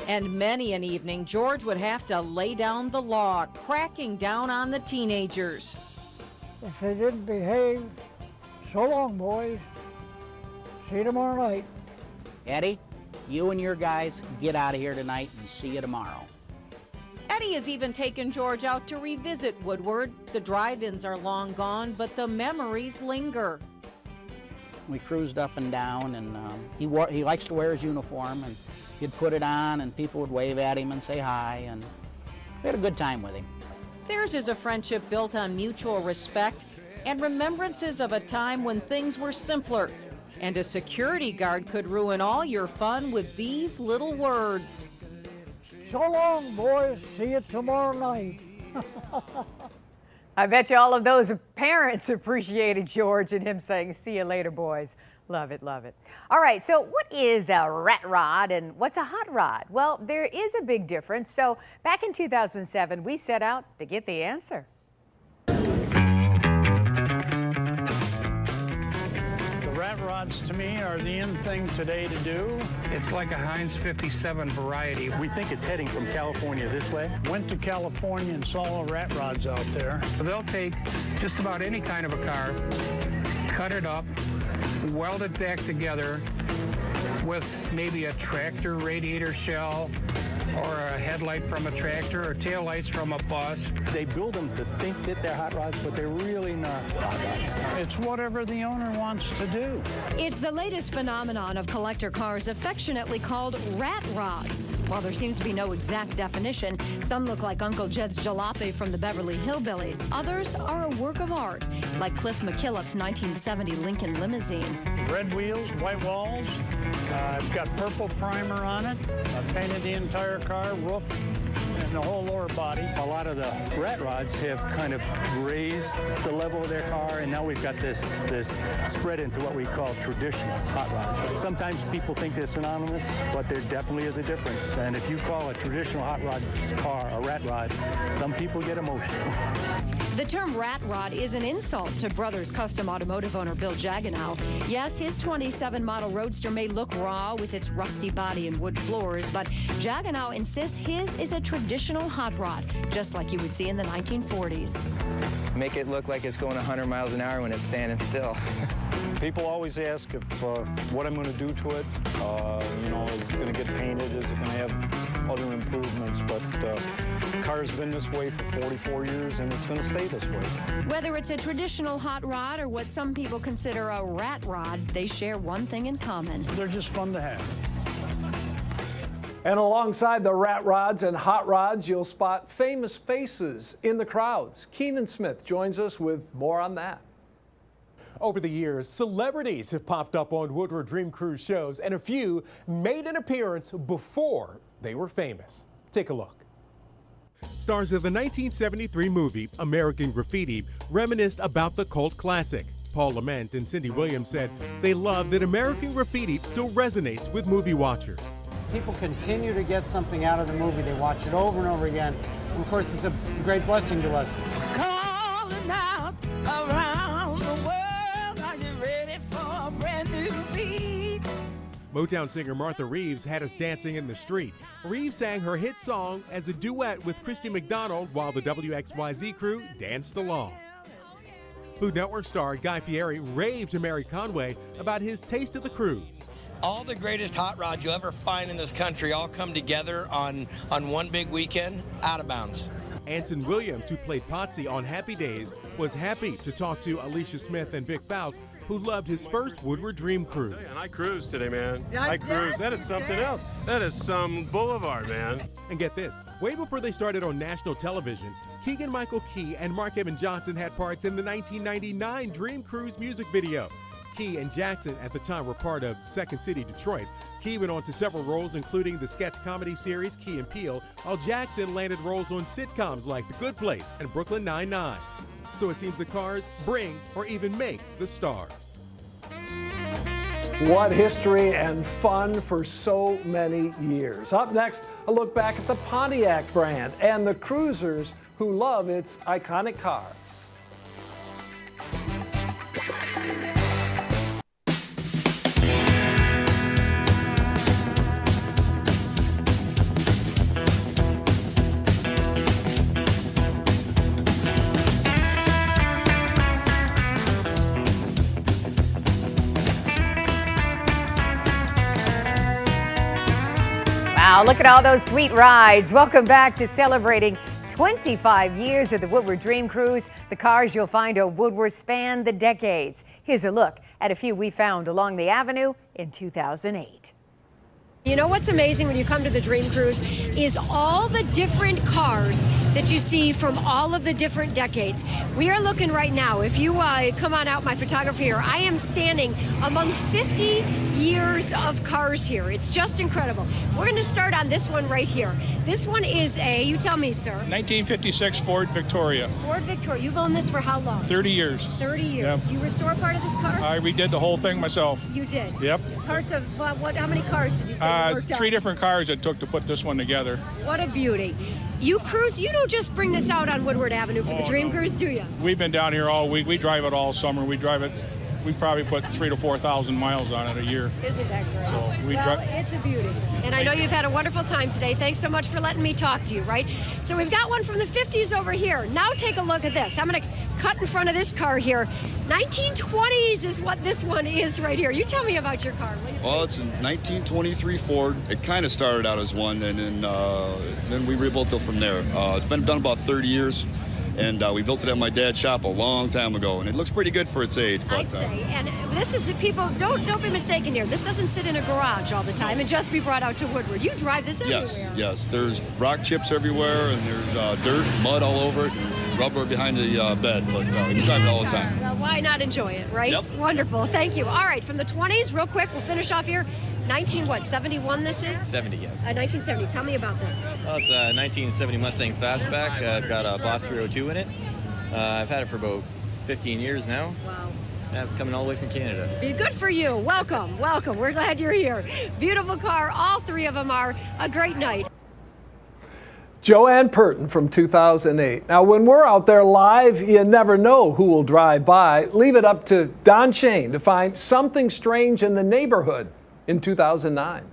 And many an evening, George would have to lay down the law, cracking down on the teenagers. If they didn't behave, so long, boys. See you tomorrow night. Eddie, you and your guys get out of here tonight and see you tomorrow. Eddie has even taken George out to revisit Woodward. The drive-ins are long gone, but the memories linger. We cruised up and down, and he likes to wear his uniform, and he'd put it on, and people would wave at him and say hi, and we had a good time with him. Theirs is a friendship built on mutual respect and remembrances of a time when things were simpler, and a security guard could ruin all your fun with these little words. So long, boys. See you tomorrow night. I bet you all of those parents appreciated George and him saying, "See you later, boys." Love it, love it. All right, so what is a rat rod and what's a hot rod? Well, there is a big difference. So back in 2007, we set out to get the answer. Rat rods to me are the in thing today to do. It's like a Heinz 57 variety. We think it's heading from California this way. Went to California and saw rat rods out there. They'll take just about any kind of a car, cut it up, weld it back together with maybe a tractor radiator shell or a headlight from a tractor or taillights from a bus. They build them to think that they're hot rods, but they're really not hot rods. It's whatever the owner wants to do. It's the latest phenomenon of collector cars affectionately called rat rods. While there seems to be no exact definition, some look like Uncle Jed's jalopy from the Beverly Hillbillies. Others are a work of art, like Cliff McKillop's 1970 Lincoln limousine. Red wheels, white walls. I've got purple primer on it. I've painted the entire car, roof, and the whole lower body. A lot of the rat rods have kind of raised the level of their car, and now we've got this spread into what we call traditional hot rods. Sometimes people think they're synonymous, but there definitely is a difference. And if you call a traditional hot rod car a rat rod, some people get emotional. The term rat rod is an insult to Brothers Custom Automotive owner Bill Jaganow. Yes, his 27 model Roadster may look raw with its rusty body and wood floors, but Jaganow insists his is a traditional hot rod, just like you would see in the 1940s. Make it look like it's going 100 miles an hour when it's standing still. People always ask if what I'm going to do to it. Is it going to get painted? Is it going to have other improvements? But the car's been this way for 44 years, and it's going to stay this way. Whether it's a traditional hot rod or what some people consider a rat rod, they share one thing in common. They're just fun to have. And alongside the rat rods and hot rods, you'll spot famous faces in the crowds. Keenan Smith joins us with more on that. Over the years, celebrities have popped up on Woodward Dream Cruise shows, and a few made an appearance before they were famous. Take a look. Stars of the 1973 movie American Graffiti reminisced about the cult classic. Paul Lament and Cindy Williams said they love that American Graffiti still resonates with movie watchers. People continue to get something out of the movie. They watch it over and over again. And of course, it's a great blessing to us. Calling out around the world, are you ready for Motown singer Martha Reeves had us dancing in the street. Reeves sang her hit song as a duet with Christy McDonald while the WXYZ crew danced along. Food Network star Guy Fieri raved to Mary Conway about his taste of the cruise. All the greatest hot rods you'll ever find in this country all come together on one big weekend, out of bounds. Anson Williams, who played Potsy on Happy Days, was happy to talk to Alicia Smith and Vic Faust, who loved his first Woodward Dream Cruise. And I cruised today, man. I cruised. That is something else. That is some boulevard, man. And get this, way before they started on national television, Keegan-Michael Key and Mark Evan Johnson had parts in the 1999 Dream Cruise music video. Key and Jackson at the time were part of Second City Detroit. Key went on to several roles, including the sketch comedy series Key and Peele, while Jackson landed roles on sitcoms like The Good Place and Brooklyn Nine-Nine. So it seems the cars bring or even make the stars. What history and fun for so many years. Up next, a look back at the Pontiac brand and the cruisers who love its iconic cars. Wow, look at all those sweet rides. Welcome back to celebrating 25 years of the Woodward Dream Cruise. The cars you'll find at Woodward span the decades. Here's a look at a few we found along the avenue in 2008. You know what's amazing when you come to the Dream Cruise is all the different cars that you see from all of the different decades. We are looking right now, if you come on out, my photographer here, I am standing among 50 years of cars here. It's just incredible. We're going to start on this one right here. This one is you tell me, sir. 1956 Ford Victoria. Ford Victoria. You've owned this for how long? 30 years. 30 years. Yep. You restore part of this car? I redid the whole thing myself. You did? Yep. Parts of how many cars did you say you worked on? 3 different cars it took to put this one together. What a beauty. You cruise, you don't just bring this out on Woodward Avenue for the Dream Cruise, do you? We've been down here all week. We drive it all summer. We drive it. We probably put 3,000 to 4,000 miles on it a year. Isn't that great? So it's a beauty. And I know you've had a wonderful time today. Thanks so much for letting me talk to you, right? So we've got one from the 50s over here. Now take a look at this. I'm going to cut in front of this car here. 1920s is what this one is right here. You tell me about your car. Well, it's a 1923 Ford. It kind of started out as one, and then we rebuilt it from there. It's been done about 30 years. And we built it at my dad's shop a long time ago, and it looks pretty good for its age. I'd say, and this is, people, don't be mistaken here. This doesn't sit in a garage all the time and just be brought out to Woodward. You drive this everywhere. Yes. There's rock chips everywhere, and there's dirt, mud all over it, and rubber behind the bed, but you drive it all the time. Well, why not enjoy it, right? Yep. Wonderful. Thank you. All right, from the 20s, real quick, we'll finish off here. 71 this is? 70, yeah. 1970. Tell me about this. Well, it's a 1970 Mustang Fastback. I've got a Boss 302 in it. I've had it for about 15 years now. Wow. Yeah, coming all the way from Canada. Be good for you. Welcome. We're glad you're here. Beautiful car. All 3 of them are. A great night. Joanne Purton from 2008. Now, when we're out there live, you never know who will drive by. Leave it up to Don Shane to find something strange in the neighborhood in 2009.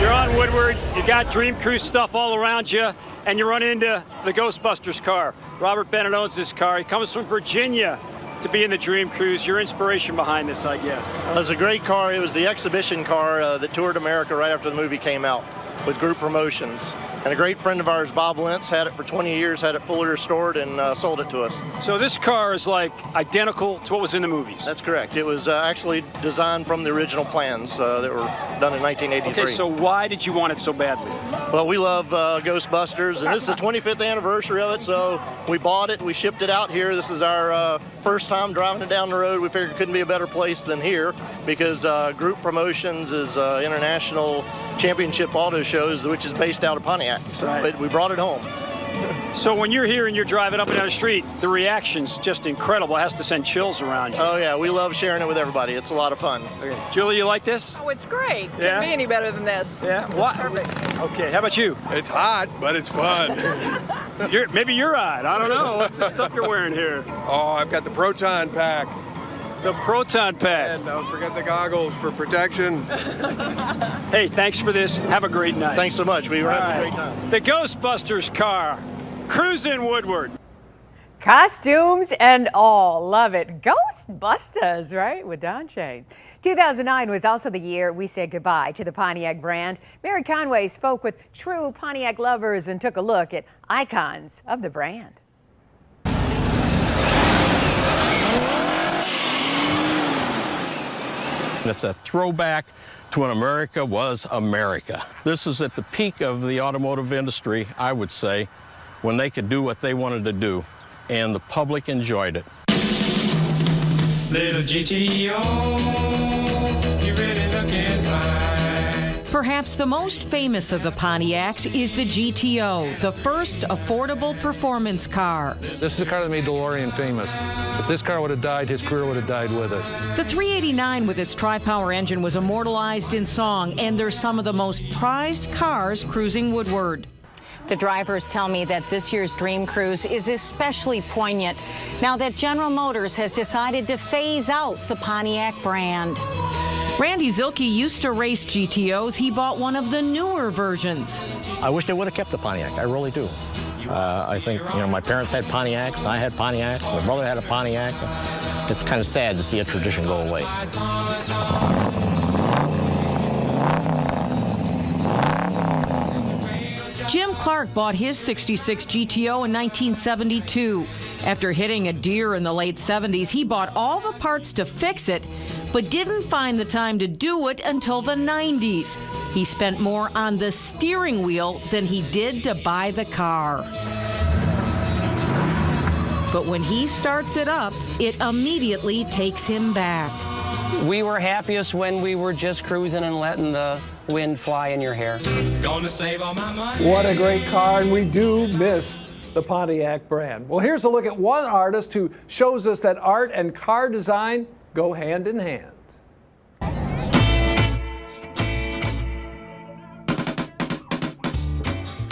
You're on Woodward, you got Dream Cruise stuff all around you, and you run into the Ghostbusters car. Robert Bennett owns this car. He comes from Virginia to be in the Dream Cruise. Your inspiration behind this, I guess. It was a great car. It was the exhibition car that toured America right after the movie came out with group promotions. And a great friend of ours, Bob Lentz, had it for 20 years, had it fully restored, and sold it to us. So this car is like identical to what was in the movies? That's correct. It was actually designed from the original plans that were done in 1983. Okay, so why did you want it so badly? Well, we love Ghostbusters, and this is the 25th anniversary of it, so we bought it, we shipped it out here. This is our first time driving it down the road. We figured it couldn't be a better place than here because Group Promotions is international championship auto shows, which is based out of Pontiac. So right. We brought it home. So when you're here and you're driving up and down the street, the reaction's just incredible. It has to send chills around you. Oh yeah, we love sharing it with everybody. It's a lot of fun. Okay. Julie, you like this? Oh, it's great. Yeah? Can't be any better than this. Yeah. What? Perfect. Okay, how about you? It's hot, but it's fun. Maybe you're hot. I don't know. What's the stuff you're wearing here? Oh, I've got the Proton Pack. The proton pack. And don't forget the goggles for protection. Hey, thanks for this. Have a great night. Thanks so much. We were having a great time. The Ghostbusters car, cruising Woodward. Costumes and all. Love it. Ghostbusters, right? With Don Shane. 2009 was also the year we said goodbye to the Pontiac brand. Mary Conway spoke with true Pontiac lovers and took a look at icons of the brand. It's a throwback to when America was America. This is at the peak of the automotive industry, I would say, when they could do what they wanted to do, and the public enjoyed it. Little GTO, you really looking fine. Perhaps the most famous of the Pontiacs is the GTO, the first affordable performance car. This is the car that made DeLorean famous. If this car would have died, his career would have died with it. The 389 with its tri-power engine was immortalized in song, and they're some of the most prized cars cruising Woodward. The drivers tell me that this year's Dream Cruise is especially poignant now that General Motors has decided to phase out the Pontiac brand. Randy Zilke used to race GTOs. He bought one of the newer versions. I wish they would have kept the Pontiac, I really do. I think, my parents had Pontiacs, I had Pontiacs, my brother had a Pontiac. It's kind of sad to see a tradition go away. Jim Clark bought his 66 GTO in 1972. After hitting a deer in the late 70s, he bought all the parts to fix it, but didn't find the time to do it until the 90s. He spent more on the steering wheel than he did to buy the car. But when he starts it up, it immediately takes him back. We were happiest when we were just cruising and letting the wind fly in your hair. Gonna save all my money. What a great car, and we do miss the Pontiac brand. Well, here's a look at one artist who shows us that art and car design go hand in hand.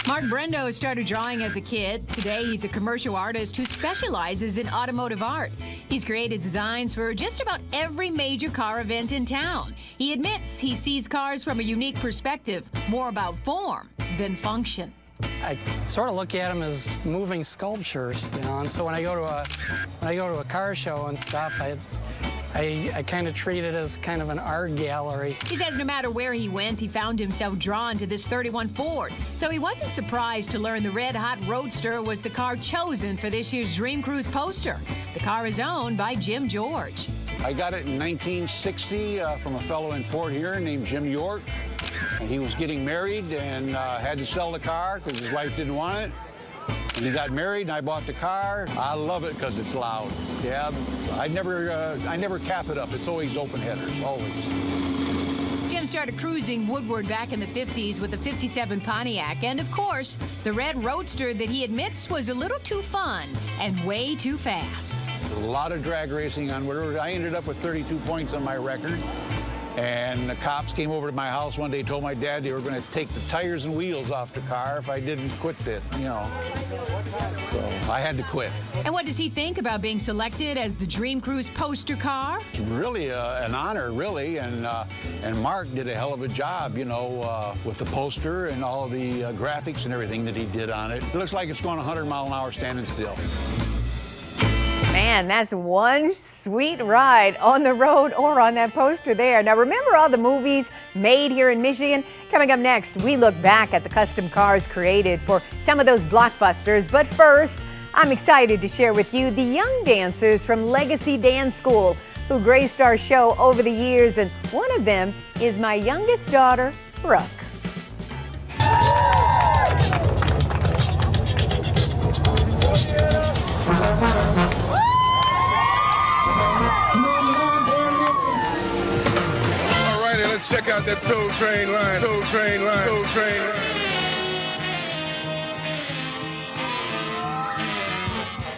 Mark Brendo started drawing as a kid. Today, he's a commercial artist who specializes in automotive art. He's created designs for just about every major car event in town. He admits he sees cars from a unique perspective, more about form than function. I sort of look at them as moving sculptures, and so when I go to a car show and stuff, I kind of treat it as kind of an art gallery. He says no matter where he went, he found himself drawn to this 31 Ford. So he wasn't surprised to learn the red-hot Roadster was the car chosen for this year's Dream Cruise poster. The car is owned by Jim George. I got it in 1960 from a fellow in Fort here named Jim York. And he was getting married and had to sell the car because his wife didn't want it. And he got married, and I bought the car. I love it because it's loud. Yeah, I never cap it up. It's always open headers, always. Jim started cruising Woodward back in the 50s with a 57 Pontiac, and of course, the red Roadster that he admits was a little too fun and way too fast. A lot of drag racing on Woodward. I ended up with 32 points on my record. And the cops came over to my house one day, told my dad they were going to take the tires and wheels off the car if I didn't quit it, So I had to quit. And what does he think about being selected as the Dream Cruise poster car? It's really an honor, really. And Mark did a hell of a job, with the poster and all of the graphics and everything that he did on it. It looks like it's going 100 miles an hour standing still. Man, that's one sweet ride on the road or on that poster there. Now, remember all the movies made here in Michigan? Coming up next, we look back at the custom cars created for some of those blockbusters. But first, I'm excited to share with you the young dancers from Legacy Dance School who graced our show over the years, and one of them is my youngest daughter, Brooke. Alrighty, let's check out that Soul Train line. Soul Train line. Soul Train line.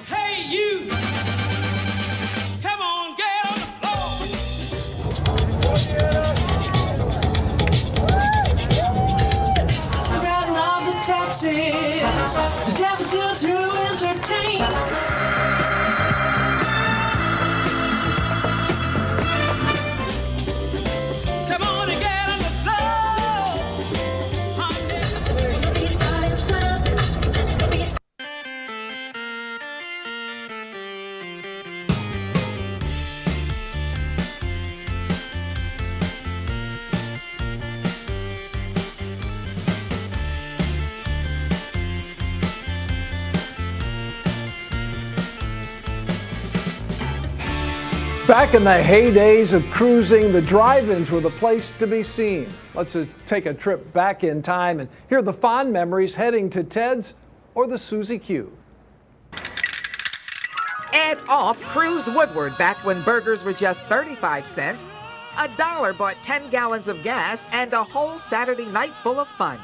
Hey, you! Come on, get on the floor! Riding on the taxi, the daffodils who entertain. Back in the heydays of cruising, the drive-ins were the place to be seen. Let's take a trip back in time and hear the fond memories heading to Ted's or the Suzy Q. Ed Off cruised Woodward back when burgers were just 35 cents. $1 bought 10 gallons of gas and a whole Saturday night full of fun.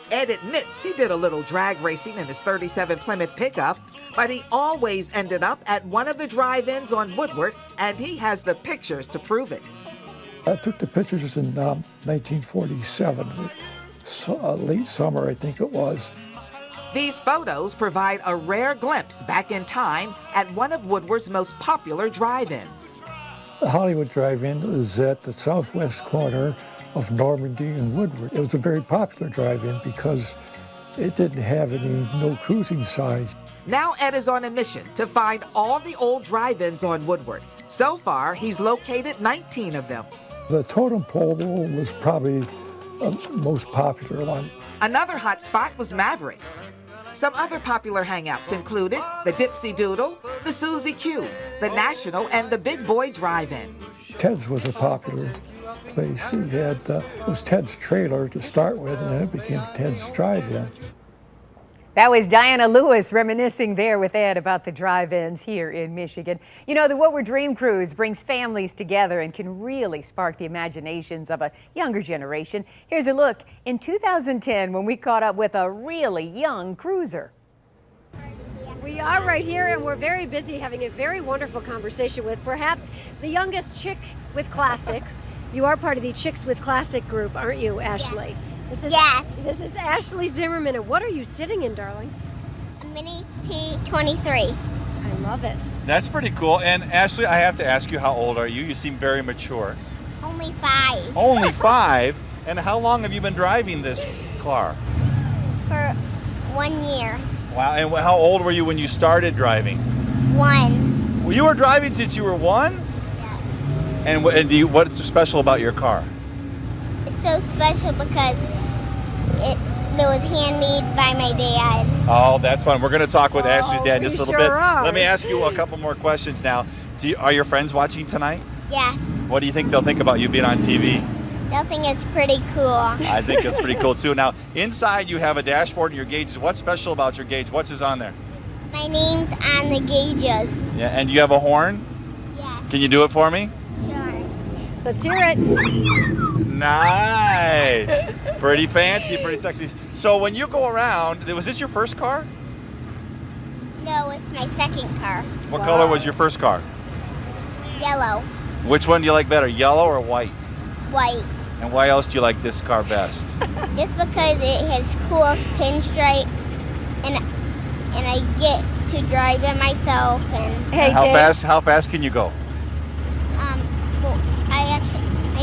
Ed admits he did a little drag racing in his 37 Plymouth pickup, but he always ended up at one of the drive-ins on Woodward, and he has the pictures to prove it. I took the pictures in 1947, late summer, I think it was. These photos provide a rare glimpse back in time at one of Woodward's most popular drive-ins. The Hollywood Drive-In is at the southwest corner of Normandy and Woodward. It was a very popular drive-in because it didn't have any no cruising signs. Now Ed is on a mission to find all the old drive-ins on Woodward. So far, he's located 19 of them. The Totem Pole was probably the most popular one. Another hot spot was Mavericks. Some other popular hangouts included the Dipsy Doodle, the Suzy Q, the National, and the Big Boy Drive-In. Ted's was a popular place. He had, it was Ted's trailer to start with, and then it became Ted's Drive-In. That was Diana Lewis reminiscing there with Ed about the drive-ins here in Michigan. You know, the Woodward Dream Cruise brings families together and can really spark the imaginations of a younger generation. Here's a look in 2010 when we caught up with a really young cruiser. We are right here, and we're very busy having a very wonderful conversation with perhaps the youngest chick with Classic. You are part of the Chicks with Classic group, aren't you, Ashley? Yes. This is Ashley Zimmerman. And what are you sitting in, darling? A Mini T23. I love it. That's pretty cool. And Ashley, I have to ask you, how old are you? You seem very mature. Only 5. Only 5? And how long have you been driving this car? For 1 year. Wow. And how old were you when you started driving? 1. Well, you were driving since you were 1? Yes. And what's so special about your car? It's so special because it was handmade by my dad. Oh, that's fun. We're going to talk with Ashley's dad just a little bit. Are. Let me ask you a couple more questions now. Are your friends watching tonight? Yes. What do you think they'll think about you being on TV? They'll think it's pretty cool. I think it's pretty cool too. Now, inside you have a dashboard and your gauges. What's special about your gauge? What's on there? My name's on the gauges. Yeah, and you have a horn? Yes. Can you do it for me? Sure. Let's hear it. Nice. Pretty fancy, pretty sexy. So when you go around, was this your first car? No, it's my second car. What color was your first car? Yellow. Which one do you like better, yellow or white? White. And why else do you like this car best? Just because it has cool pinstripes, and I get to drive it myself. And Hey, how fast can you go? Well,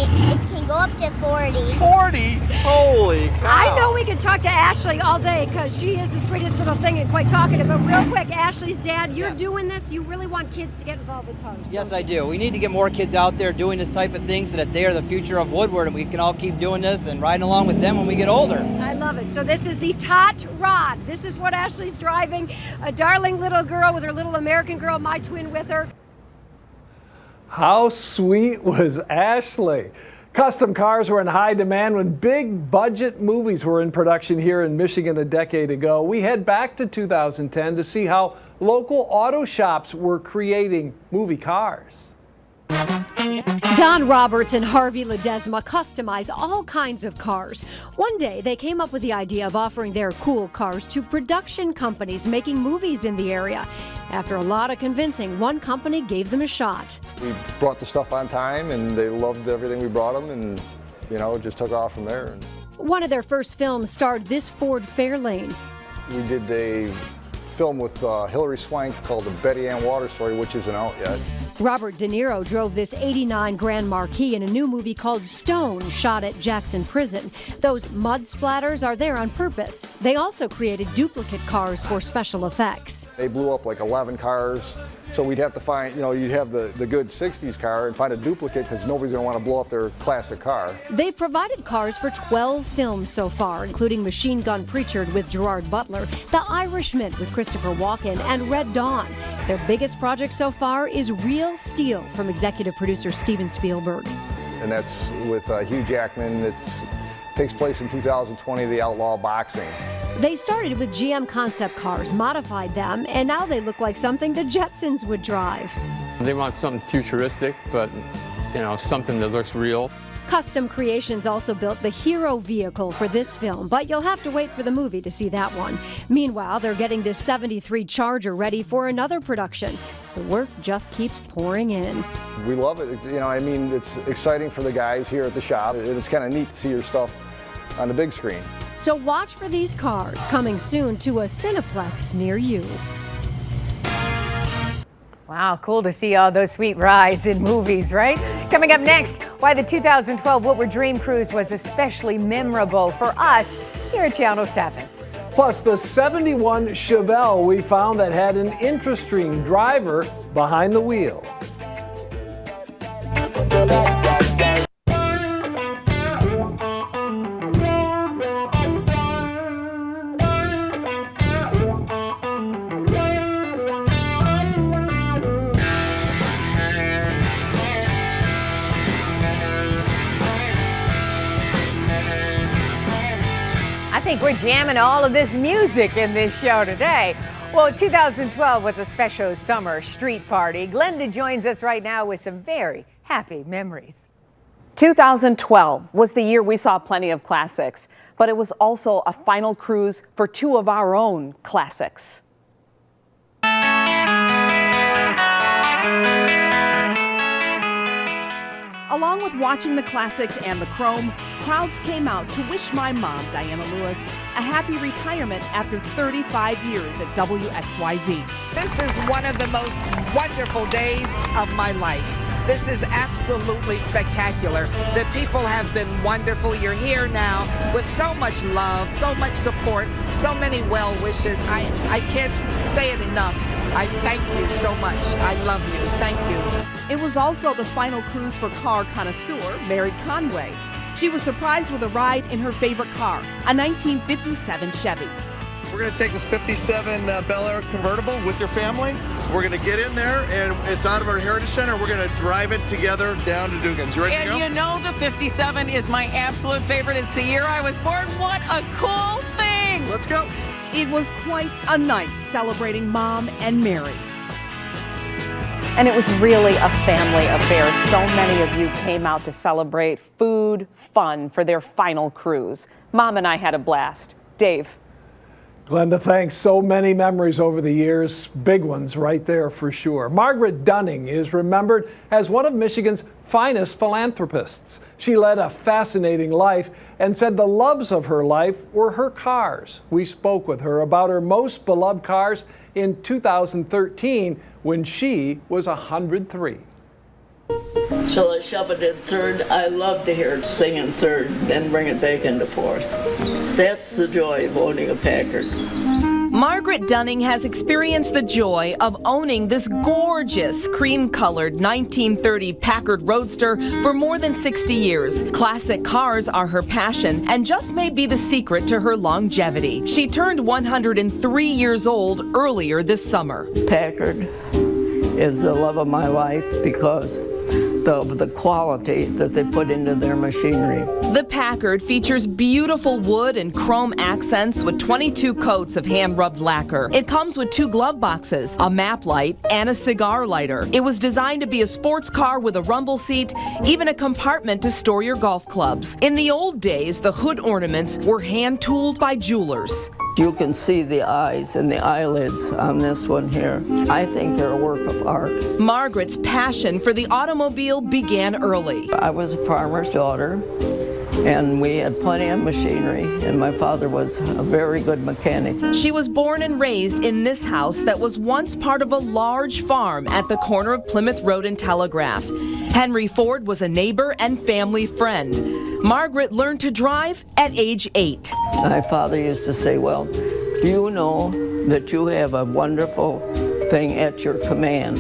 it can go up to 40. 40? Holy cow. I know we could talk to Ashley all day because she is the sweetest little thing and quite talkative. But real quick, Ashley's dad, you're doing this. You really want kids to get involved with cars. Yes, I do. We need to get more kids out there doing this type of thing so that they are the future of Woodward and we can all keep doing this and riding along with them when we get older. I love it. So this is the Tot Rod. This is what Ashley's driving. A darling little girl with her little American Girl, my twin with her. How sweet was Ashley? Custom cars were in high demand when big budget movies were in production here in Michigan a decade ago. We head back to 2010 to see how local auto shops were creating movie cars. Don Roberts and Harvey Ledesma customize all kinds of cars. One day, they came up with the idea of offering their cool cars to production companies making movies in the area. After a lot of convincing, one company gave them a shot. We brought the stuff on time, and they loved everything we brought them, and, it just took off from there. One of their first films starred this Ford Fairlane. We did a film with Hilary Swank called The Betty Ann Water Story, which isn't out yet. Robert De Niro drove this '89 Grand Marquis in a new movie called Stone, shot at Jackson Prison. Those mud splatters are there on purpose. They also created duplicate cars for special effects. They blew up like 11 cars, so we'd have to find, you'd have the good 60s car and find a duplicate because nobody's going to want to blow up their classic car. They've provided cars for 12 films so far, including Machine Gun Preacher with Gerard Butler, The Irishman with Chris Christopher Walken, and Red Dawn. Their biggest project so far is Real Steel from executive producer Steven Spielberg. And that's with Hugh Jackman. It takes place in 2020, the outlaw boxing. They started with GM concept cars, modified them, and now they look like something the Jetsons would drive. They want something futuristic, but, you know, something that looks real. Custom Creations also built the hero vehicle for this film, but you'll have to wait for the movie to see that one. Meanwhile, they're getting this 73 Charger ready for another production. The work just keeps pouring in. We love it. You know, I mean, it's exciting for the guys here at the shop. It's kind of neat to see your stuff on the big screen. So watch for these cars coming soon to a Cineplex near you. Wow, cool to see all those sweet rides in movies, right? Coming up next, why the 2012 Woodward Dream Cruise was especially memorable for us here at Channel 7. Plus, the 71 Chevelle we found that had an interesting driver behind the wheel. I think we're jamming all of this music in this show today. Well, 2012 was a special summer street party. Glenda joins us right now with some very happy memories. 2012 was the year we saw plenty of classics, but it was also a final cruise for two of our own classics. Along with watching the classics and the chrome, crowds came out to wish my mom, Diana Lewis, a happy retirement after 35 years at WXYZ. This is one of the most wonderful days of my life. This is absolutely spectacular. The people have been wonderful. You're here now with so much love, so much support, so many well wishes. I can't say it enough. I thank you so much. I love you. Thank you. It was also the final cruise for car connoisseur Mary Conway. She was surprised with a ride in her favorite car, a 1957 Chevy. We're going to take this 57 Bel Air convertible with your family. We're going to get in there, and it's out of our Heritage Center. We're going to drive it together down to Dugan's. You ready to go? And you know the 57 is my absolute favorite. It's the year I was born. What a cool thing! Let's go. It was quite a night celebrating Mom and Mary. And it was really a family affair. So many of you came out to celebrate food, fun for their final cruise. Mom and I had a blast. Dave. Glenda, thanks. So many memories over the years. Big ones right there for sure. Margaret Dunning is remembered as one of Michigan's finest philanthropists. She led a fascinating life and said the loves of her life were her cars. We spoke with her about her most beloved cars in 2013 when she was 103. Shall I shove it in third? I love to hear it sing in third and bring it back into fourth. That's the joy of owning a Packard. Margaret Dunning has experienced the joy of owning this gorgeous cream-colored 1930 Packard Roadster for more than 60 years. Classic cars are her passion and just may be the secret to her longevity. She turned 103 years old earlier this summer. Packard is the love of my life because of the quality that they put into their machinery. The Packard features beautiful wood and chrome accents with 22 coats of hand-rubbed lacquer. It comes with 2 glove boxes, a map light, and a cigar lighter. It was designed to be a sports car with a rumble seat, even a compartment to store your golf clubs. In the old days, the hood ornaments were hand-tooled by jewelers. You can see the eyes and the eyelids on this one here. I think they're a work of art. Margaret's passion for the automobile began early. I was a farmer's daughter, and we had plenty of machinery, and my father was a very good mechanic. She was born and raised in this house that was once part of a large farm at the corner of Plymouth Road and Telegraph. Henry Ford was a neighbor and family friend. Margaret learned to drive at age 8. My father used to say, well, do you know that you have a wonderful thing at your command?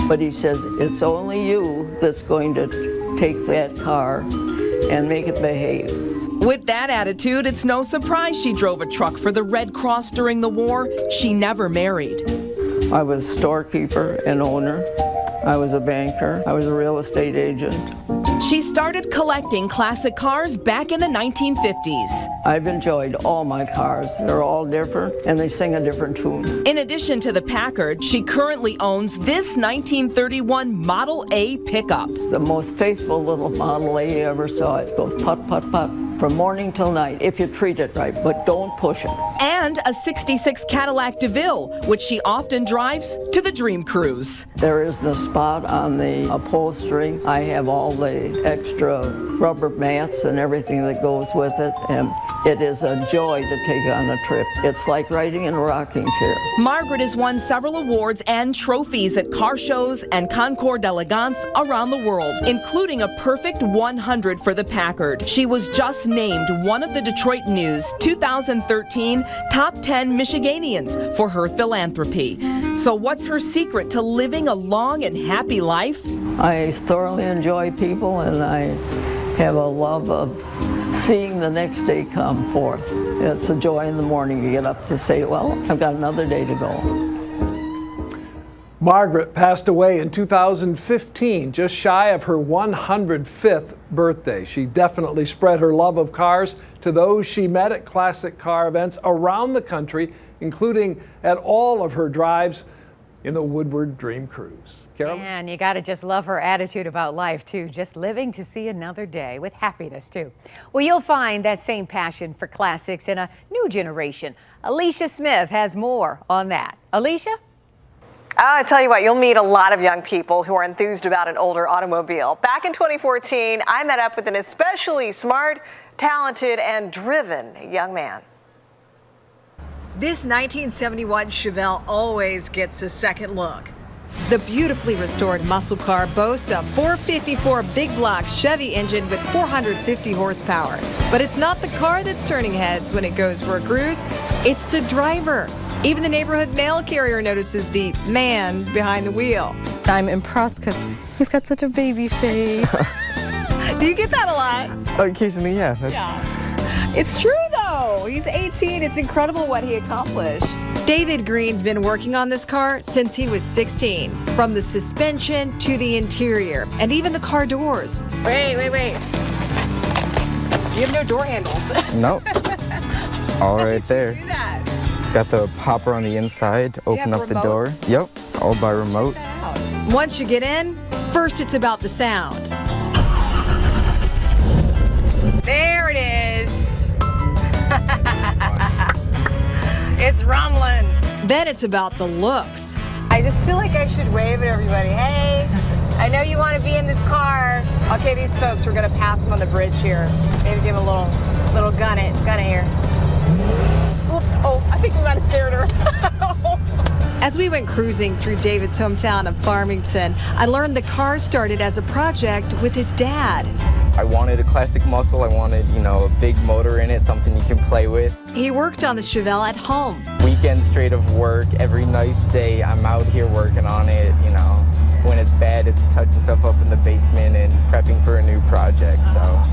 But he says, it's only you that's going to take that car and make it behave. With that attitude, it's no surprise she drove a truck for the Red Cross during the war. She never married. I was storekeeper and owner. I was a banker. I was a real estate agent. She started collecting classic cars back in the 1950s. I've enjoyed all my cars. They're all different, and they sing a different tune. In addition to the Packard, she currently owns this 1931 Model A pickup. It's the most faithful little Model A you ever saw. It goes putt, putt, putt from morning till night if you treat it right, but don't push it. And a 66 Cadillac DeVille, which she often drives to the Dream Cruise. There isn't a spot on the upholstery. I have all the extra rubber mats and everything that goes with it, and it is a joy to take on a trip. It's like riding in a rocking chair. Margaret has won several awards and trophies at car shows and concours d'elegance around the world, including a perfect 100 for the Packard. She was just named one of the Detroit News 2013 Top 10 Michiganians for her philanthropy. So what's her secret to living a long and happy life? I thoroughly enjoy people, and I have a love of seeing the next day come forth. It's a joy in the morning to get up to say, well, I've got another day to go. Margaret passed away in 2015, just shy of her 105th birthday. She definitely spread her love of cars to those she met at classic car events around the country, including at all of her drives in the Woodward Dream Cruise. Carol? And you got to just love her attitude about life, too. Just living to see another day with happiness, too. Well, you'll find that same passion for classics in a new generation. Alicia Smith has more on that. Alicia? I tell you what, you'll meet a lot of young people who are enthused about an older automobile. Back in 2014, I met up with an especially smart, talented, and driven young man. This 1971 Chevelle always gets a second look. The beautifully restored muscle car boasts a 454 big block Chevy engine with 450 horsepower. But it's not the car that's turning heads when it goes for a cruise, it's the driver. Even the neighborhood mail carrier notices the man behind the wheel. I'm impressed because he's got such a baby face. Do you get that a lot? Occasionally, yeah. It's true though. He's 18. It's incredible what he accomplished. David Green's been working on this car since he was 16. From the suspension to the interior and even the car doors. Wait. You have no door handles. Nope. All right there. Do that? It's got the popper on the inside to open up the door. Yep, it's all by remote. Once you get in, first it's about the sound. There it is. It's rumbling. Then it's about the looks. I just feel like I should wave at everybody. Hey, I know you want to be in this car. Okay, these folks, we're gonna pass them on the bridge here. Maybe give them a little gun it here. Oops, oh, I think we might have scared her. As we went cruising through David's hometown of Farmington, I learned the car started as a project with his dad. I wanted a classic muscle. I wanted, a big motor in it, something you can play with. He worked on the Chevelle at home. Weekends straight of work, every nice day, I'm out here working on it, When it's bad, it's touching stuff up in the basement and prepping for a new project, so.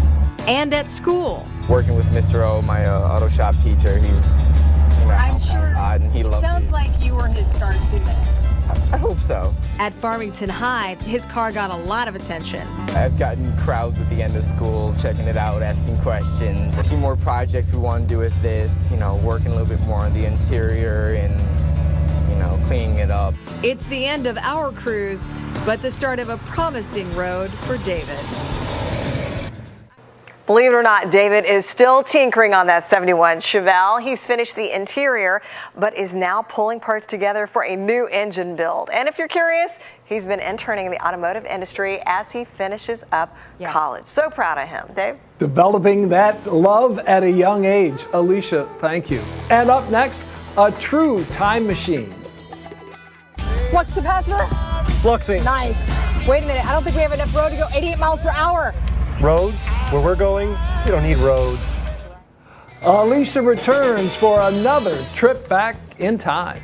And at school. Working with Mr. O, my auto shop teacher, he's, I'm sure and he loved sounds it. like you were his star student. I hope so. At Farmington High, his car got a lot of attention. I've gotten crowds at the end of school checking it out, asking questions. A few more projects we want to do with this, working a little bit more on the interior and, cleaning it up. It's the end of our cruise, but the start of a promising road for David. Believe it or not, David is still tinkering on that 71 Chevelle. He's finished the interior, but is now pulling parts together for a new engine build. And if you're curious, he's been interning in the automotive industry as he finishes up college. So proud of him. Dave? Developing that love at a young age. Alicia, thank you. And up next, a true time machine. Flux capacitor? Fluxing. Nice. Wait a minute, I don't think we have enough road to go 88 miles per hour. Roads? Where we're going, you don't need roads. Alicia returns for another trip back in time.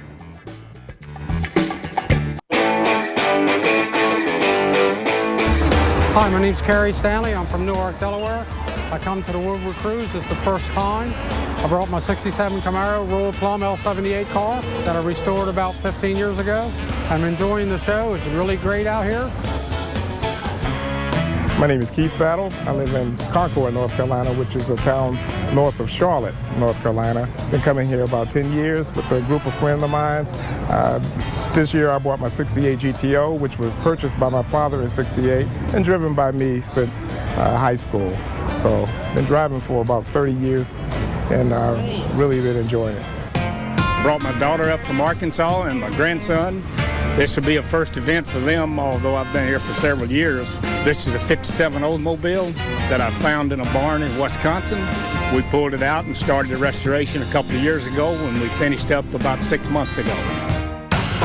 Hi, my name's Carrie Stanley. I'm from Newark, Delaware. I come to the Woodward Cruise. It's the first time. I brought my 67 Camaro Royal Plum L78 car that I restored about 15 years ago. I'm enjoying the show. It's really great out here. My name is Keith Battle. I live in Concord, North Carolina, which is a town north of Charlotte, North Carolina. Been coming here about 10 years with a group of friends of mine. This year I bought my 68 GTO, which was purchased by my father in 68 and driven by me since high school. So been driving for about 30 years and really been enjoying it. Brought my daughter up from Arkansas and my grandson. This will be a first event for them, although I've been here for several years. This is a 57 Oldsmobile that I found in a barn in Wisconsin. We pulled it out and started the restoration a couple of years ago when we finished up about 6 months ago.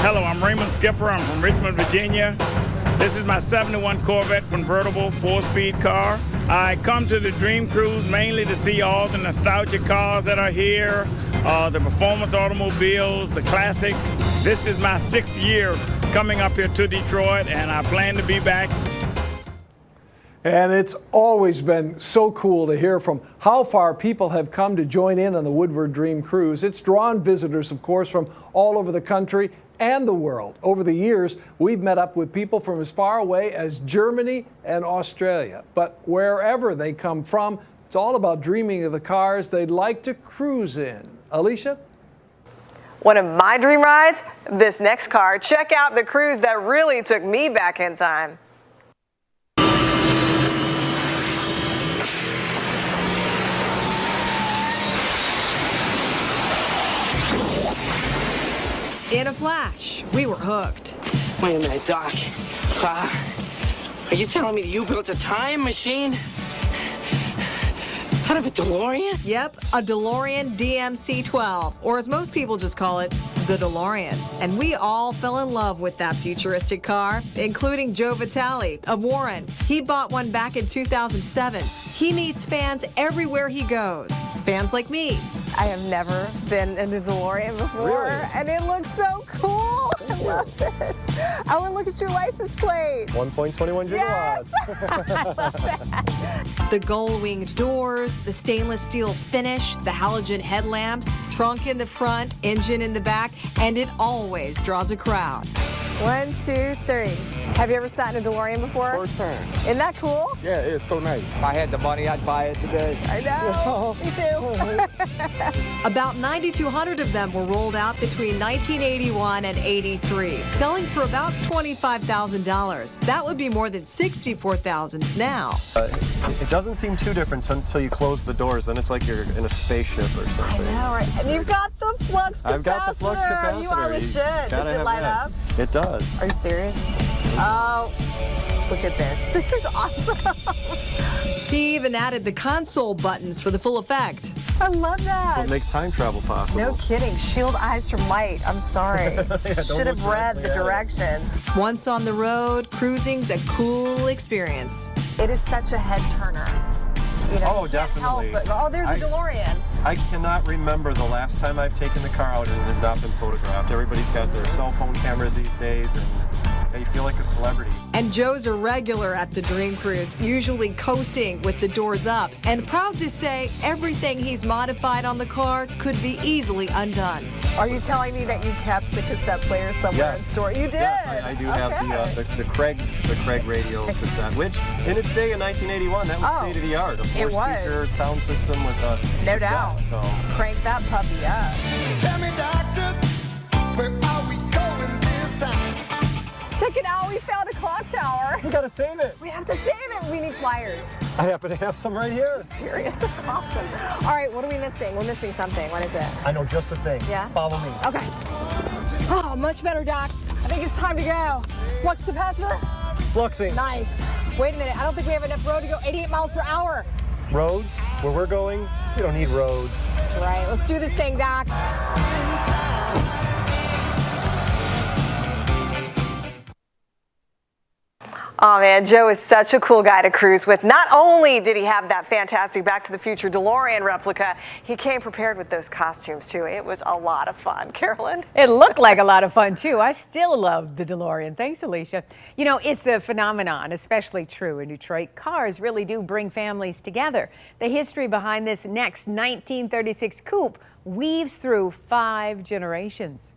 Hello, I'm Raymond Skipper. I'm from Richmond, Virginia. This is my 71 Corvette convertible 4-speed car. I come to the Dream Cruise mainly to see all the nostalgic cars that are here, the performance automobiles, the classics. This is my 6th year coming up here to Detroit, and I plan to be back. And it's always been so cool to hear from how far people have come to join in on the Woodward Dream Cruise. It's drawn visitors, of course, from all over the country and the world. Over the years, we've met up with people from as far away as Germany and Australia. But wherever they come from, it's all about dreaming of the cars they'd like to cruise in. Alicia? One of my dream rides, this next car. Check out the cruise that really took me back in time. In a flash, we were hooked. Wait a minute, Doc. Are you telling me that you built a time machine out of a DeLorean? Yep, a DeLorean DMC-12, or as most people just call it, the DeLorean. And we all fell in love with that futuristic car, including Joe Vitale of Warren. He bought one back in 2007. He meets fans everywhere he goes. Fans like me. I have never been in a DeLorean before, Really? and it looks so cool. I love this. I want to look at your license plate. 1.21 gigawatts. Yes! I love that. The gull-winged doors, the stainless steel finish, the halogen headlamps, trunk in the front, engine in the back, and it always draws a crowd. 1, 2, 3. Have you ever sat in a DeLorean before? First time. Isn't that cool? Yeah, it's so nice. If I had the money, I'd buy it today. I know. Me too. About 9,200 of them were rolled out between 1981 and 83, selling for about $25,000. That would be more than $64,000 now. It doesn't seem too different until you close the doors. Then it's like you're in a spaceship or something. I know, right? And you've got the flux capacitor. I've got the flux capacitor. You are legit. Does it light up? It does. Are you serious? Oh, look at this. This is awesome. He even added the console buttons for the full effect. I love that. That's what makes time travel possible. No kidding. Shield eyes from light. I'm sorry. Should have read the directions. Once on the road, cruising's a cool experience. It is such a head turner. You know, Oh, definitely. Oh, there's a DeLorean. I cannot remember the last time I've taken the car out and it had not been photographed. Everybody's got their cell phone cameras these days, and you feel like a celebrity. And Joe's a regular at the Dream Cruise, usually coasting with the doors up, and proud to say everything he's modified on the car could be easily undone. Are you telling me that you kept the cassette player somewhere in store? You did? Yes, I do have the Craig radio cassette, which in its day in 1981, that was state of the art. A four-speaker sound system with a no cassette, doubt. So Crank that puppy up. Tell me, doctor, where are we going this time? Check it out, we found a clock tower. We gotta save it. We have to save it. We need flyers. I happen to have some right here. Are you serious? That's awesome. All right, what are we missing? We're missing something. What is it? I know just the thing. Yeah? Follow me. Okay. Oh, much better, Doc. I think it's time to go. Flux capacitor? Fluxing. Nice. Wait a minute, I don't think we have enough road to go 88 miles per hour. Roads, where we're going, we don't need roads. That's right. Let's do this thing, Doc. Oh man, Joe is such a cool guy to cruise with. Not only did he have that fantastic Back to the Future DeLorean replica, he came prepared with those costumes too. It was a lot of fun. Carolyn? It looked like a lot of fun too. I still love the DeLorean. Thanks, Alicia. You know, it's a phenomenon, especially true in Detroit. Cars really do bring families together. The history behind this next 1936 coupe weaves through 5 generations.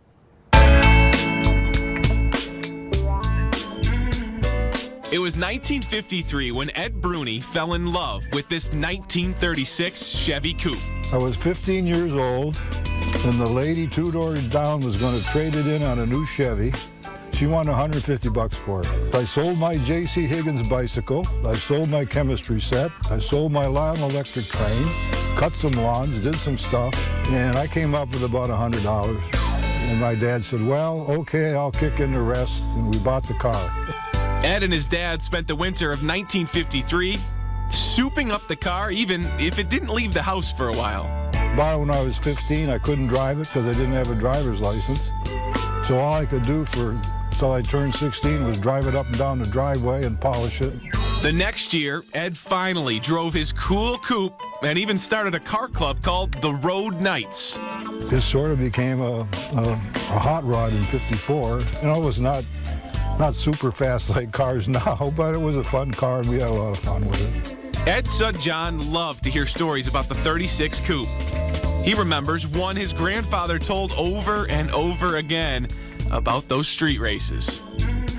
It was 1953 when Ed Bruni fell in love with this 1936 Chevy Coupe. I was 15 years old, and the lady 2 doors down was going to trade it in on a new Chevy. She wanted $150 for it. I sold my J.C. Higgins bicycle. I sold my chemistry set. I sold my lawn electric train, cut some lawns, did some stuff, and I came up with about $100. And my dad said, well, okay, I'll kick in the rest, and we bought the car. Ed and his dad spent the winter of 1953 souping up the car, even if it didn't leave the house for a while. About when I was 15, I couldn't drive it because I didn't have a driver's license. So all I could do until I turned 16 was drive it up and down the driveway and polish it. The next year, Ed finally drove his cool coupe and even started a car club called the Road Knights. This sort of became a hot rod in '54. You know, it was not super fast like cars now, but it was a fun car and we had a lot of fun with it. Ed's son John loved to hear stories about the 36 coupe. He remembers one his grandfather told over and over again about those street races.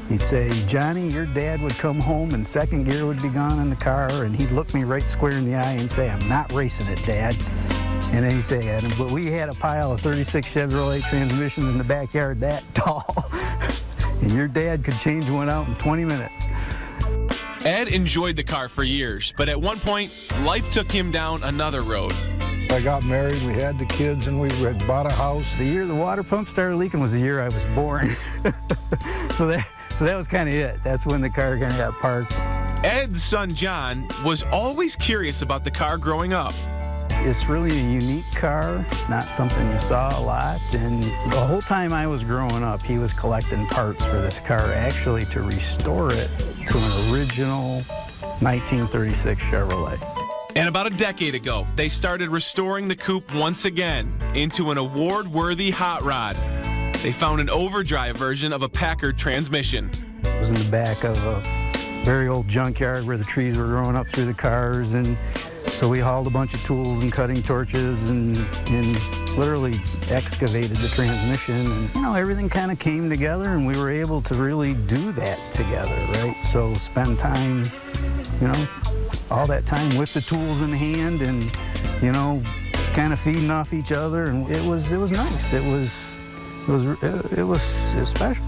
He'd say, Johnny, your dad would come home and second gear would be gone in the car, and he'd look me right square in the eye and say, I'm not racing it, Dad. And then he'd say, but we had a pile of 36 Chevrolet transmissions in the backyard that tall. And your dad could change one out in 20 minutes. Ed enjoyed the car for years, but at one point, life took him down another road. I got married, we had the kids, and we had bought a house. The year the water pump started leaking was the year I was born. So that was kind of it. That's when the car kind of got parked. Ed's son John was always curious about the car growing up. It's really a unique car. It's not something you saw a lot. And the whole time I was growing up, he was collecting parts for this car, actually to restore it to an original 1936 Chevrolet. And about a decade ago, they started restoring the coupe once again into an award-worthy hot rod. They found an overdrive version of a Packard transmission. It was in the back of a very old junkyard where the trees were growing up through the cars, and so we hauled a bunch of tools and cutting torches and literally excavated the transmission, and you know, everything kind of came together and we were able to really do that together, right? So spend time, you know, all that time with the tools in hand and, you know, kind of feeding off each other, and it was nice. It was special.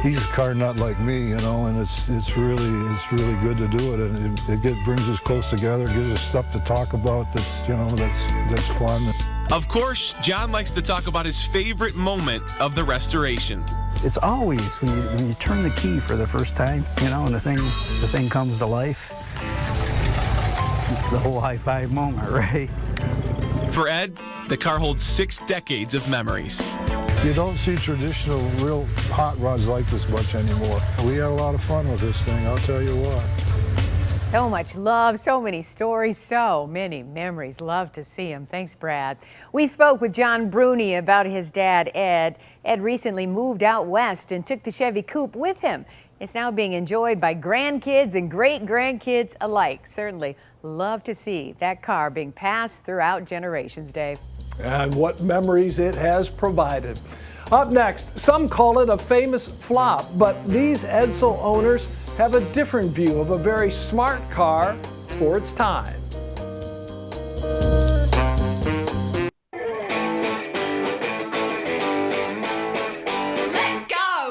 He's a car nut like me, you know, and it's really good to do it, and it brings us close together, gives us stuff to talk about that's fun. Of course, John likes to talk about his favorite moment of the restoration. It's always when you turn the key for the first time, you know, and the thing comes to life. It's the whole high five moment, right? For Ed, the car holds 6 decades of memories. You don't see traditional, real hot rods like this much anymore. We had a lot of fun with this thing, I'll tell you what. So much love, so many stories, so many memories. Love to see him. Thanks, Brad. We spoke with John Bruni about his dad, Ed. Ed recently moved out west and took the Chevy Coupe with him. It's now being enjoyed by grandkids and great-grandkids alike. Certainly love to see that car being passed throughout generations, Dave. And what memories it has provided. Up next, some call it a famous flop, but these Edsel owners have a different view of a very smart car for its time. Let's go!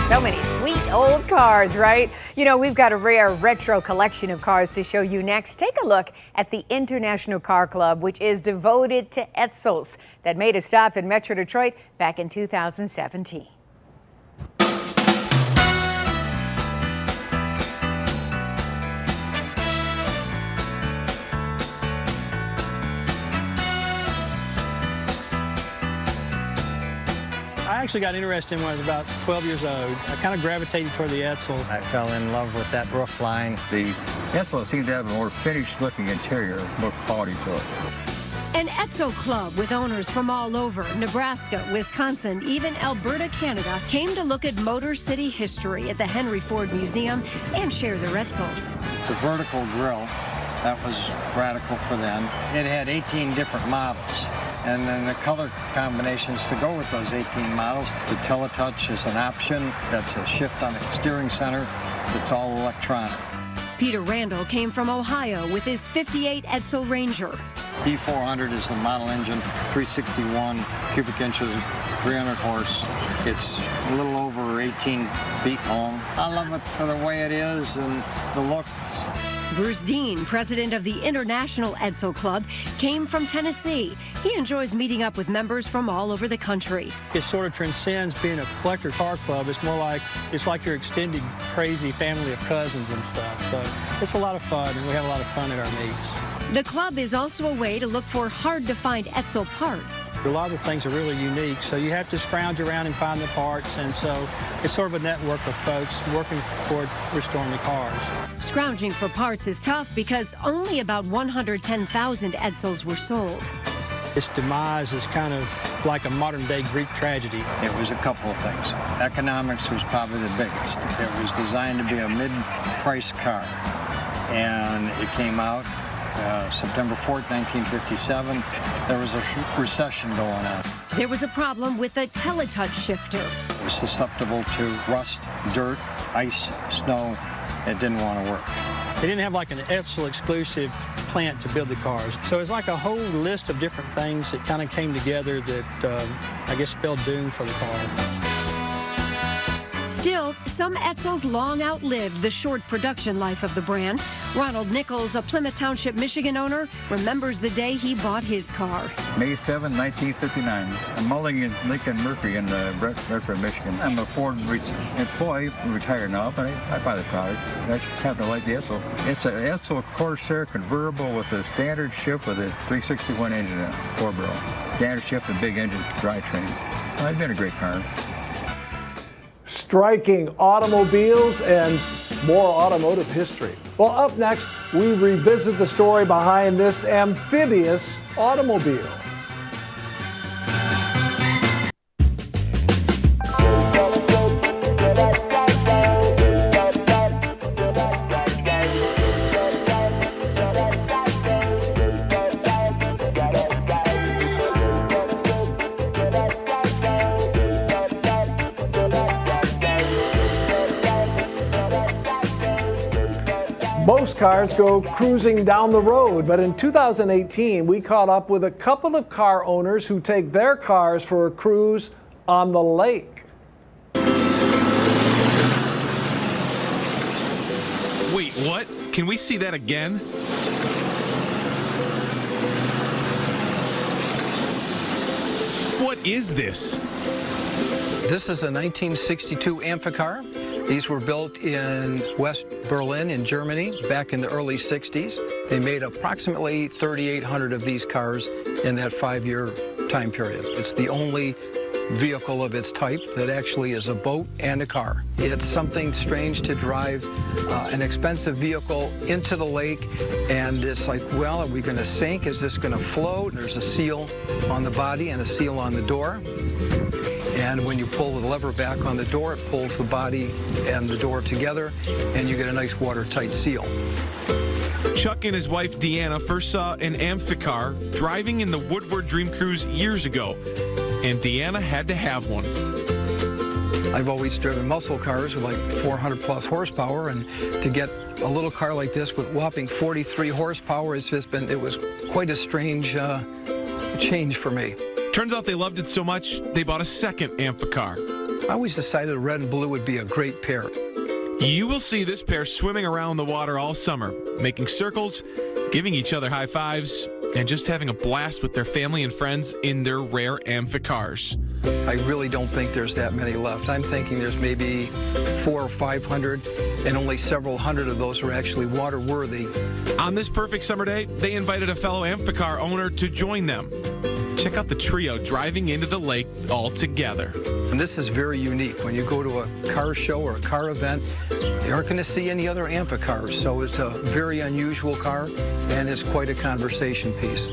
So many sweet old cars, right? You know, we've got a rare retro collection of cars to show you next. Take a look at the International Car Club, which is devoted to Edsels, that made a stop in Metro Detroit back in 2017. actually got interested when I was about 12 years old. I kind of gravitated toward the Edsel. I fell in love with that roof line. The Edsel seemed to have a more finished-looking interior, more quality to it. An Edsel club with owners from all over Nebraska, Wisconsin, even Alberta, Canada, came to look at Motor City history at the Henry Ford Museum and share their Edsels. It's a vertical grill. That was radical for them. It had 18 different models. And then the color combinations to go with those 18 models. The teletouch is an option. That's a shift on the steering center. It's all electronic. Peter Randall came from Ohio with his 58 Edsel Ranger. B400 is the model engine, 361 cubic inches, 300 horse. It's a little over 18 feet long. I love it for the way it is and the looks. Bruce Dean, president of the International Edsel Club, came from Tennessee. He enjoys meeting up with members from all over the country. It sort of transcends being a collector car club. It's more like, it's like your extended crazy family of cousins and stuff. So it's a lot of fun, and we have a lot of fun at our meets. The club is also a way to look for hard-to-find Edsel parts. A lot of the things are really unique, so you have to scrounge around and find the parts, and so it's sort of a network of folks working toward restoring the cars. Scrounging for parts is tough because only about 110,000 Edsels were sold. Its demise is kind of like a modern-day Greek tragedy. It was a couple of things. Economics was probably the biggest. It was designed to be a mid-price car, and it came out September 4th, 1957. There was a recession going on. There was a problem with the teletouch shifter. It was susceptible to rust, dirt, ice, snow. It didn't want to work. They didn't have like an Edsel exclusive plant to build the cars. So it's like a whole list of different things that kind of came together that I guess spelled doom for the car. Still, some Edsels long outlived the short production life of the brand. Ronald Nichols, a Plymouth Township, Michigan owner, remembers the day he bought his car. May 7, 1959. I'm mulling in Lincoln Mercury in Redford, Michigan. I'm a Ford employee, retired now, but I buy the product. I just happen to like the Edsel. It's an Edsel Corsair convertible with a standard shift with a 361 engine in it, 4-barrel. Standard shift and big engine drivetrain. Well, it's been a great car. Striking automobiles and more automotive history. Well, up next, we revisit the story behind this amphibious automobile. Most cars go cruising down the road, but in 2018, we caught up with a couple of car owners who take their cars for a cruise on the lake. Wait, what? Can we see that again? What is this? This is a 1962 Amphicar. These were built in West Berlin in Germany back in the early 60s. They made approximately 3,800 of these cars in that 5-year time period. It's the only vehicle of its type that actually is a boat and a car. It's something strange to drive an expensive vehicle into the lake, and it's like, well, are we going to sink? Is this going to float? There's a seal on the body and a seal on the door. And when you pull the lever back on the door, it pulls the body and the door together, and you get a nice watertight seal. Chuck and his wife Deanna first saw an Amphicar driving in the Woodward Dream Cruise years ago, and Deanna had to have one. I've always driven muscle cars with like 400 plus horsepower, and to get a little car like this with whopping 43 horsepower, it was quite a strange change for me. Turns out they loved it so much, they bought a second Amphicar. I always decided red and blue would be a great pair. You will see this pair swimming around the water all summer, making circles, giving each other high fives, and just having a blast with their family and friends in their rare Amphicars. I really don't think there's that many left. I'm thinking there's maybe 400 or 500, and only several hundred of those are actually water-worthy. On this perfect summer day, they invited a fellow Amphicar owner to join them. Check out the trio driving into the lake all together. And this is very unique. When you go to a car show or a car event, you aren't going to see any other Amphicars, so it's a very unusual car, and it's quite a conversation piece.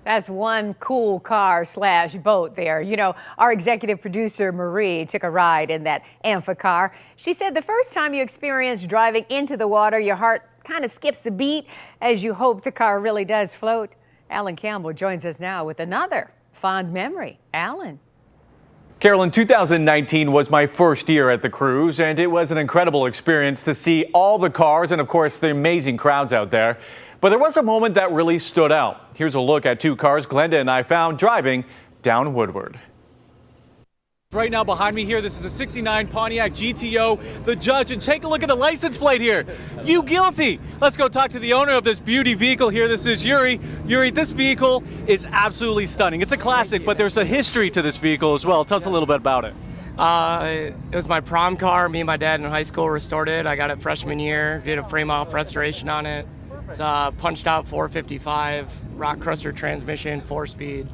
That's one cool car/boat there. You know, our executive producer, Marie, took a ride in that Amphicar. She said the first time you experience driving into the water, your heart kind of skips a beat as you hope the car really does float. Alan Campbell joins us now with another fond memory. Alan. Carolyn, 2019 was my first year at the cruise, and it was an incredible experience to see all the cars and, of course, the amazing crowds out there. But there was a moment that really stood out. Here's a look at two cars Glenda and I found driving down Woodward. Right now behind me here, this is a 69 Pontiac GTO, the judge, and take a look at the license plate here. You guilty. Let's go talk to the owner of this beauty vehicle here. This is Yuri. Yuri, this vehicle is absolutely stunning. It's a classic, but there's a history to this vehicle as well. Tell us a little bit about it. It was my prom car. Me and my dad in high school restored it. I got it freshman year, did a frame off restoration on it. It's punched out 455, rock crusher transmission, 4-speed.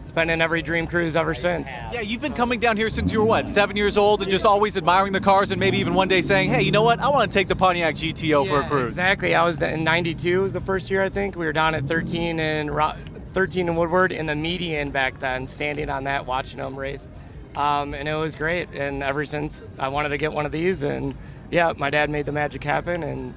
It's been in every dream cruise ever since. Yeah, you've been coming down here since you were, what, 7 years old, and just always admiring the cars, and maybe even one day saying, hey, you know what, I want to take the Pontiac GTO for a cruise. Exactly. I was in 92 was the first year, I think. We were down at 13 in Woodward in the median back then, standing on that, watching them race. And it was great. And ever since, I wanted to get one of these, and yeah, my dad made the magic happen, and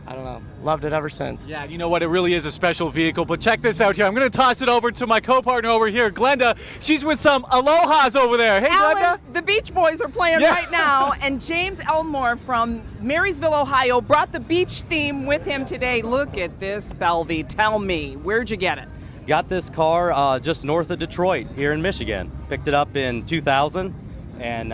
I don't know, loved it ever since. Yeah, you know what, it really is a special vehicle, but check this out here. I'm going to toss it over to my co-partner over here, Glenda. She's with some Aloha's over there. Hey, Alan, Glenda. The Beach Boys are playing right now, and James Elmore from Marysville, Ohio, brought the beach theme with him today. Look at this, Belvy. Tell me, where'd you get it? Got this car just north of Detroit here in Michigan. Picked it up in 2000 and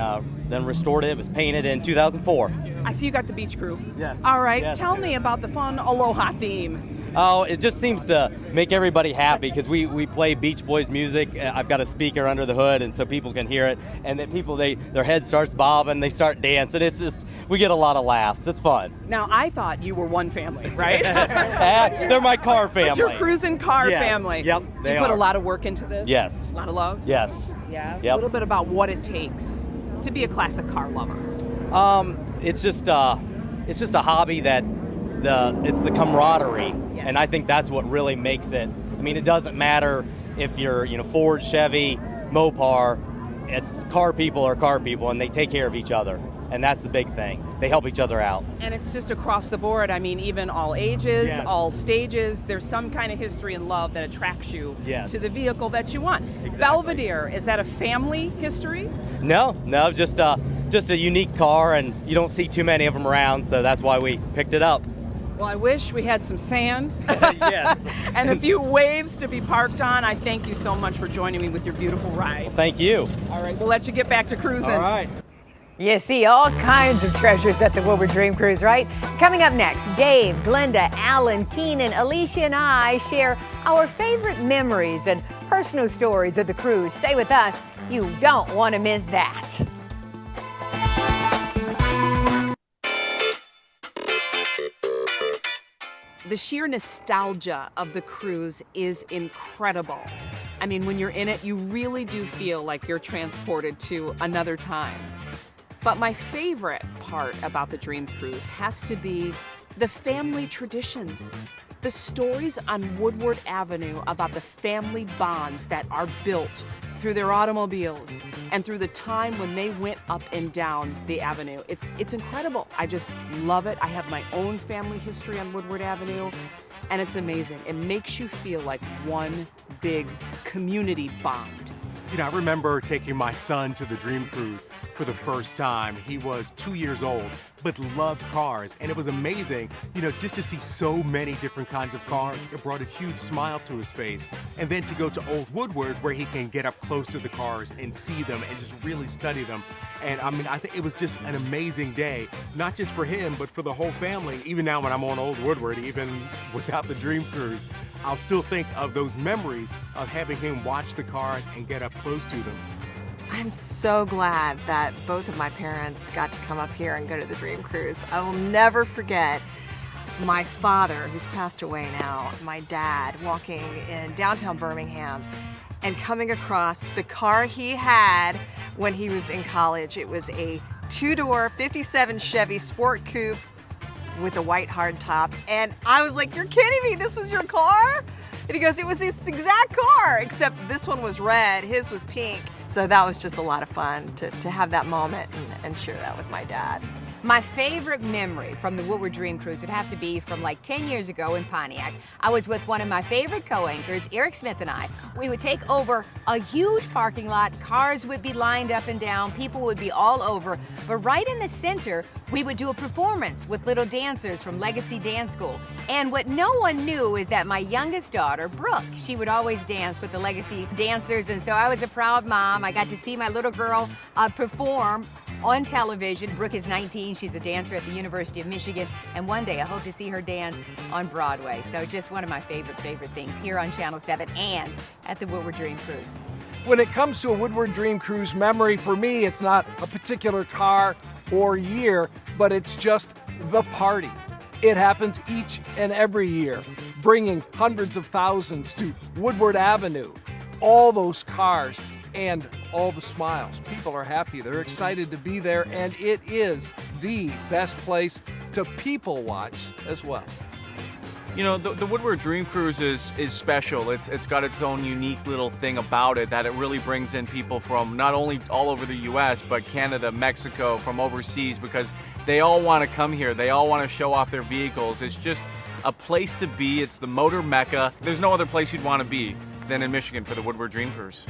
then restored it. It was painted in 2004. I see you got the beach crew. Yes. All right, Yes. tell me about the fun Aloha theme. Oh, it just seems to make everybody happy because we play Beach Boys music. I've got a speaker under the hood, and so people can hear it. And then people, their head starts bobbing, they start dancing. It's just, we get a lot of laughs. It's fun. Now, I thought you were one family, right? They're my car family. But you're cruising car Yes. family. Yep, they You put are. a lot of work into this? Yes. A lot of love? Yes. Yeah. Yep. A little bit about what it takes to be a classic car lover. It's just a hobby that it's the camaraderie, and I think that's what really makes it. I mean, it doesn't matter if you're Ford, Chevy, Mopar. It's car people are car people, and they take care of each other, and that's the big thing. They help each other out. And it's just across the board. I mean, even all ages, Yes. all stages. There's some kind of history and love that attracts you Yes. to the vehicle that you want. Exactly. Belvedere, is that a family history? No, just a unique car, and you don't see too many of them around, so that's why we picked it up. Well, I wish we had some sand Yes. and a few waves to be parked on. I thank you so much for joining me with your beautiful ride. Thank you. All right, we'll let you get back to cruising. All right. You see all kinds of treasures at the Woodward Dream Cruise, right? Coming up next, Dave, Glenda, Alan, Keenan, Alicia, and I share our favorite memories and personal stories of the cruise. Stay with us. You don't want to miss that. The sheer nostalgia of the cruise is incredible. I mean, when you're in it, you really do feel like you're transported to another time. But my favorite part about the Dream Cruise has to be the family traditions. The stories on Woodward Avenue about the family bonds that are built through their automobiles and through the time when they went up and down the avenue. It's incredible. I just love it. I have my own family history on Woodward Avenue, and it's amazing. It makes you feel like one big community bond. You know, I remember taking my son to the Dream Cruise for the first time. He was 2 years old, but loved cars. And it was amazing, you know, just to see so many different kinds of cars. It brought a huge smile to his face. And then to go to Old Woodward, where he can get up close to the cars and see them and just really study them. And I mean, I think it was just an amazing day, not just for him, but for the whole family. Even now when I'm on Old Woodward, even without the Dream Cruise, I'll still think of those memories of having him watch the cars and get up close to them. I'm so glad that both of my parents got to come up here and go to the Dream Cruise. I will never forget my father, who's passed away now, my dad, walking in downtown Birmingham and coming across the car he had when he was in college. It was a two-door 57 Chevy Sport Coupe with a white hardtop. And I was like, you're kidding me, this was your car? And he goes, it was this exact car, except this one was red, his was pink. So that was just a lot of fun to have that moment and share that with my dad. My favorite memory from the Woodward Dream Cruise would have to be from like 10 years ago in Pontiac. I was with one of my favorite co-anchors, Eric Smith and I. We would take over a huge parking lot. Cars would be lined up and down. People would be all over. But right in the center, we would do a performance with little dancers from Legacy Dance School. And what no one knew is that my youngest daughter, Brooke, she would always dance with the Legacy dancers. And so I was a proud mom. I got to see my little girl perform on television. Brooke is 19. She's a dancer at the University of Michigan. And one day I hope to see her dance on Broadway. So just one of my favorite things here on Channel 7 and at the Woodward Dream Cruise. When it comes to a Woodward Dream Cruise memory, for me, it's not a particular car or year, but it's just the party. It happens each and every year, bringing hundreds of thousands to Woodward Avenue. All those cars and all the smiles. People are happy, they're excited to be there, and it is the best place to people watch as well. You know, the Woodward Dream Cruise is special. It's got its own unique little thing about it, that it really brings in people from not only all over the US, but Canada, Mexico, from overseas, because they all want to come here. They all want to show off their vehicles. It's just a place to be. It's the motor mecca. There's no other place you'd want to be than in Michigan for the Woodward Dream Cruise.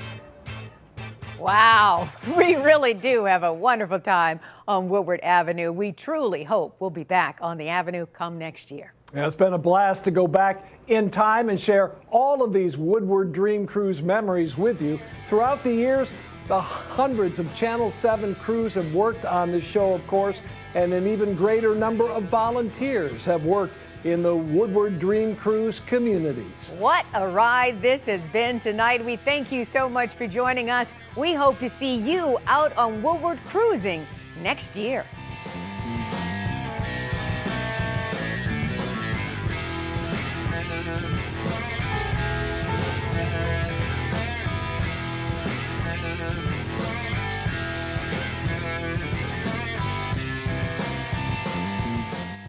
Wow, we really do have a wonderful time on Woodward Avenue. We truly hope we'll be back on the Avenue come next year. Yeah, it's been a blast to go back in time and share all of these Woodward Dream Cruise memories with you. Throughout the years, the hundreds of Channel 7 crews have worked on this show, of course, and an even greater number of volunteers have worked in the Woodward Dream Cruise communities. What a ride this has been tonight. We thank you so much for joining us. We hope to see you out on Woodward cruising next year.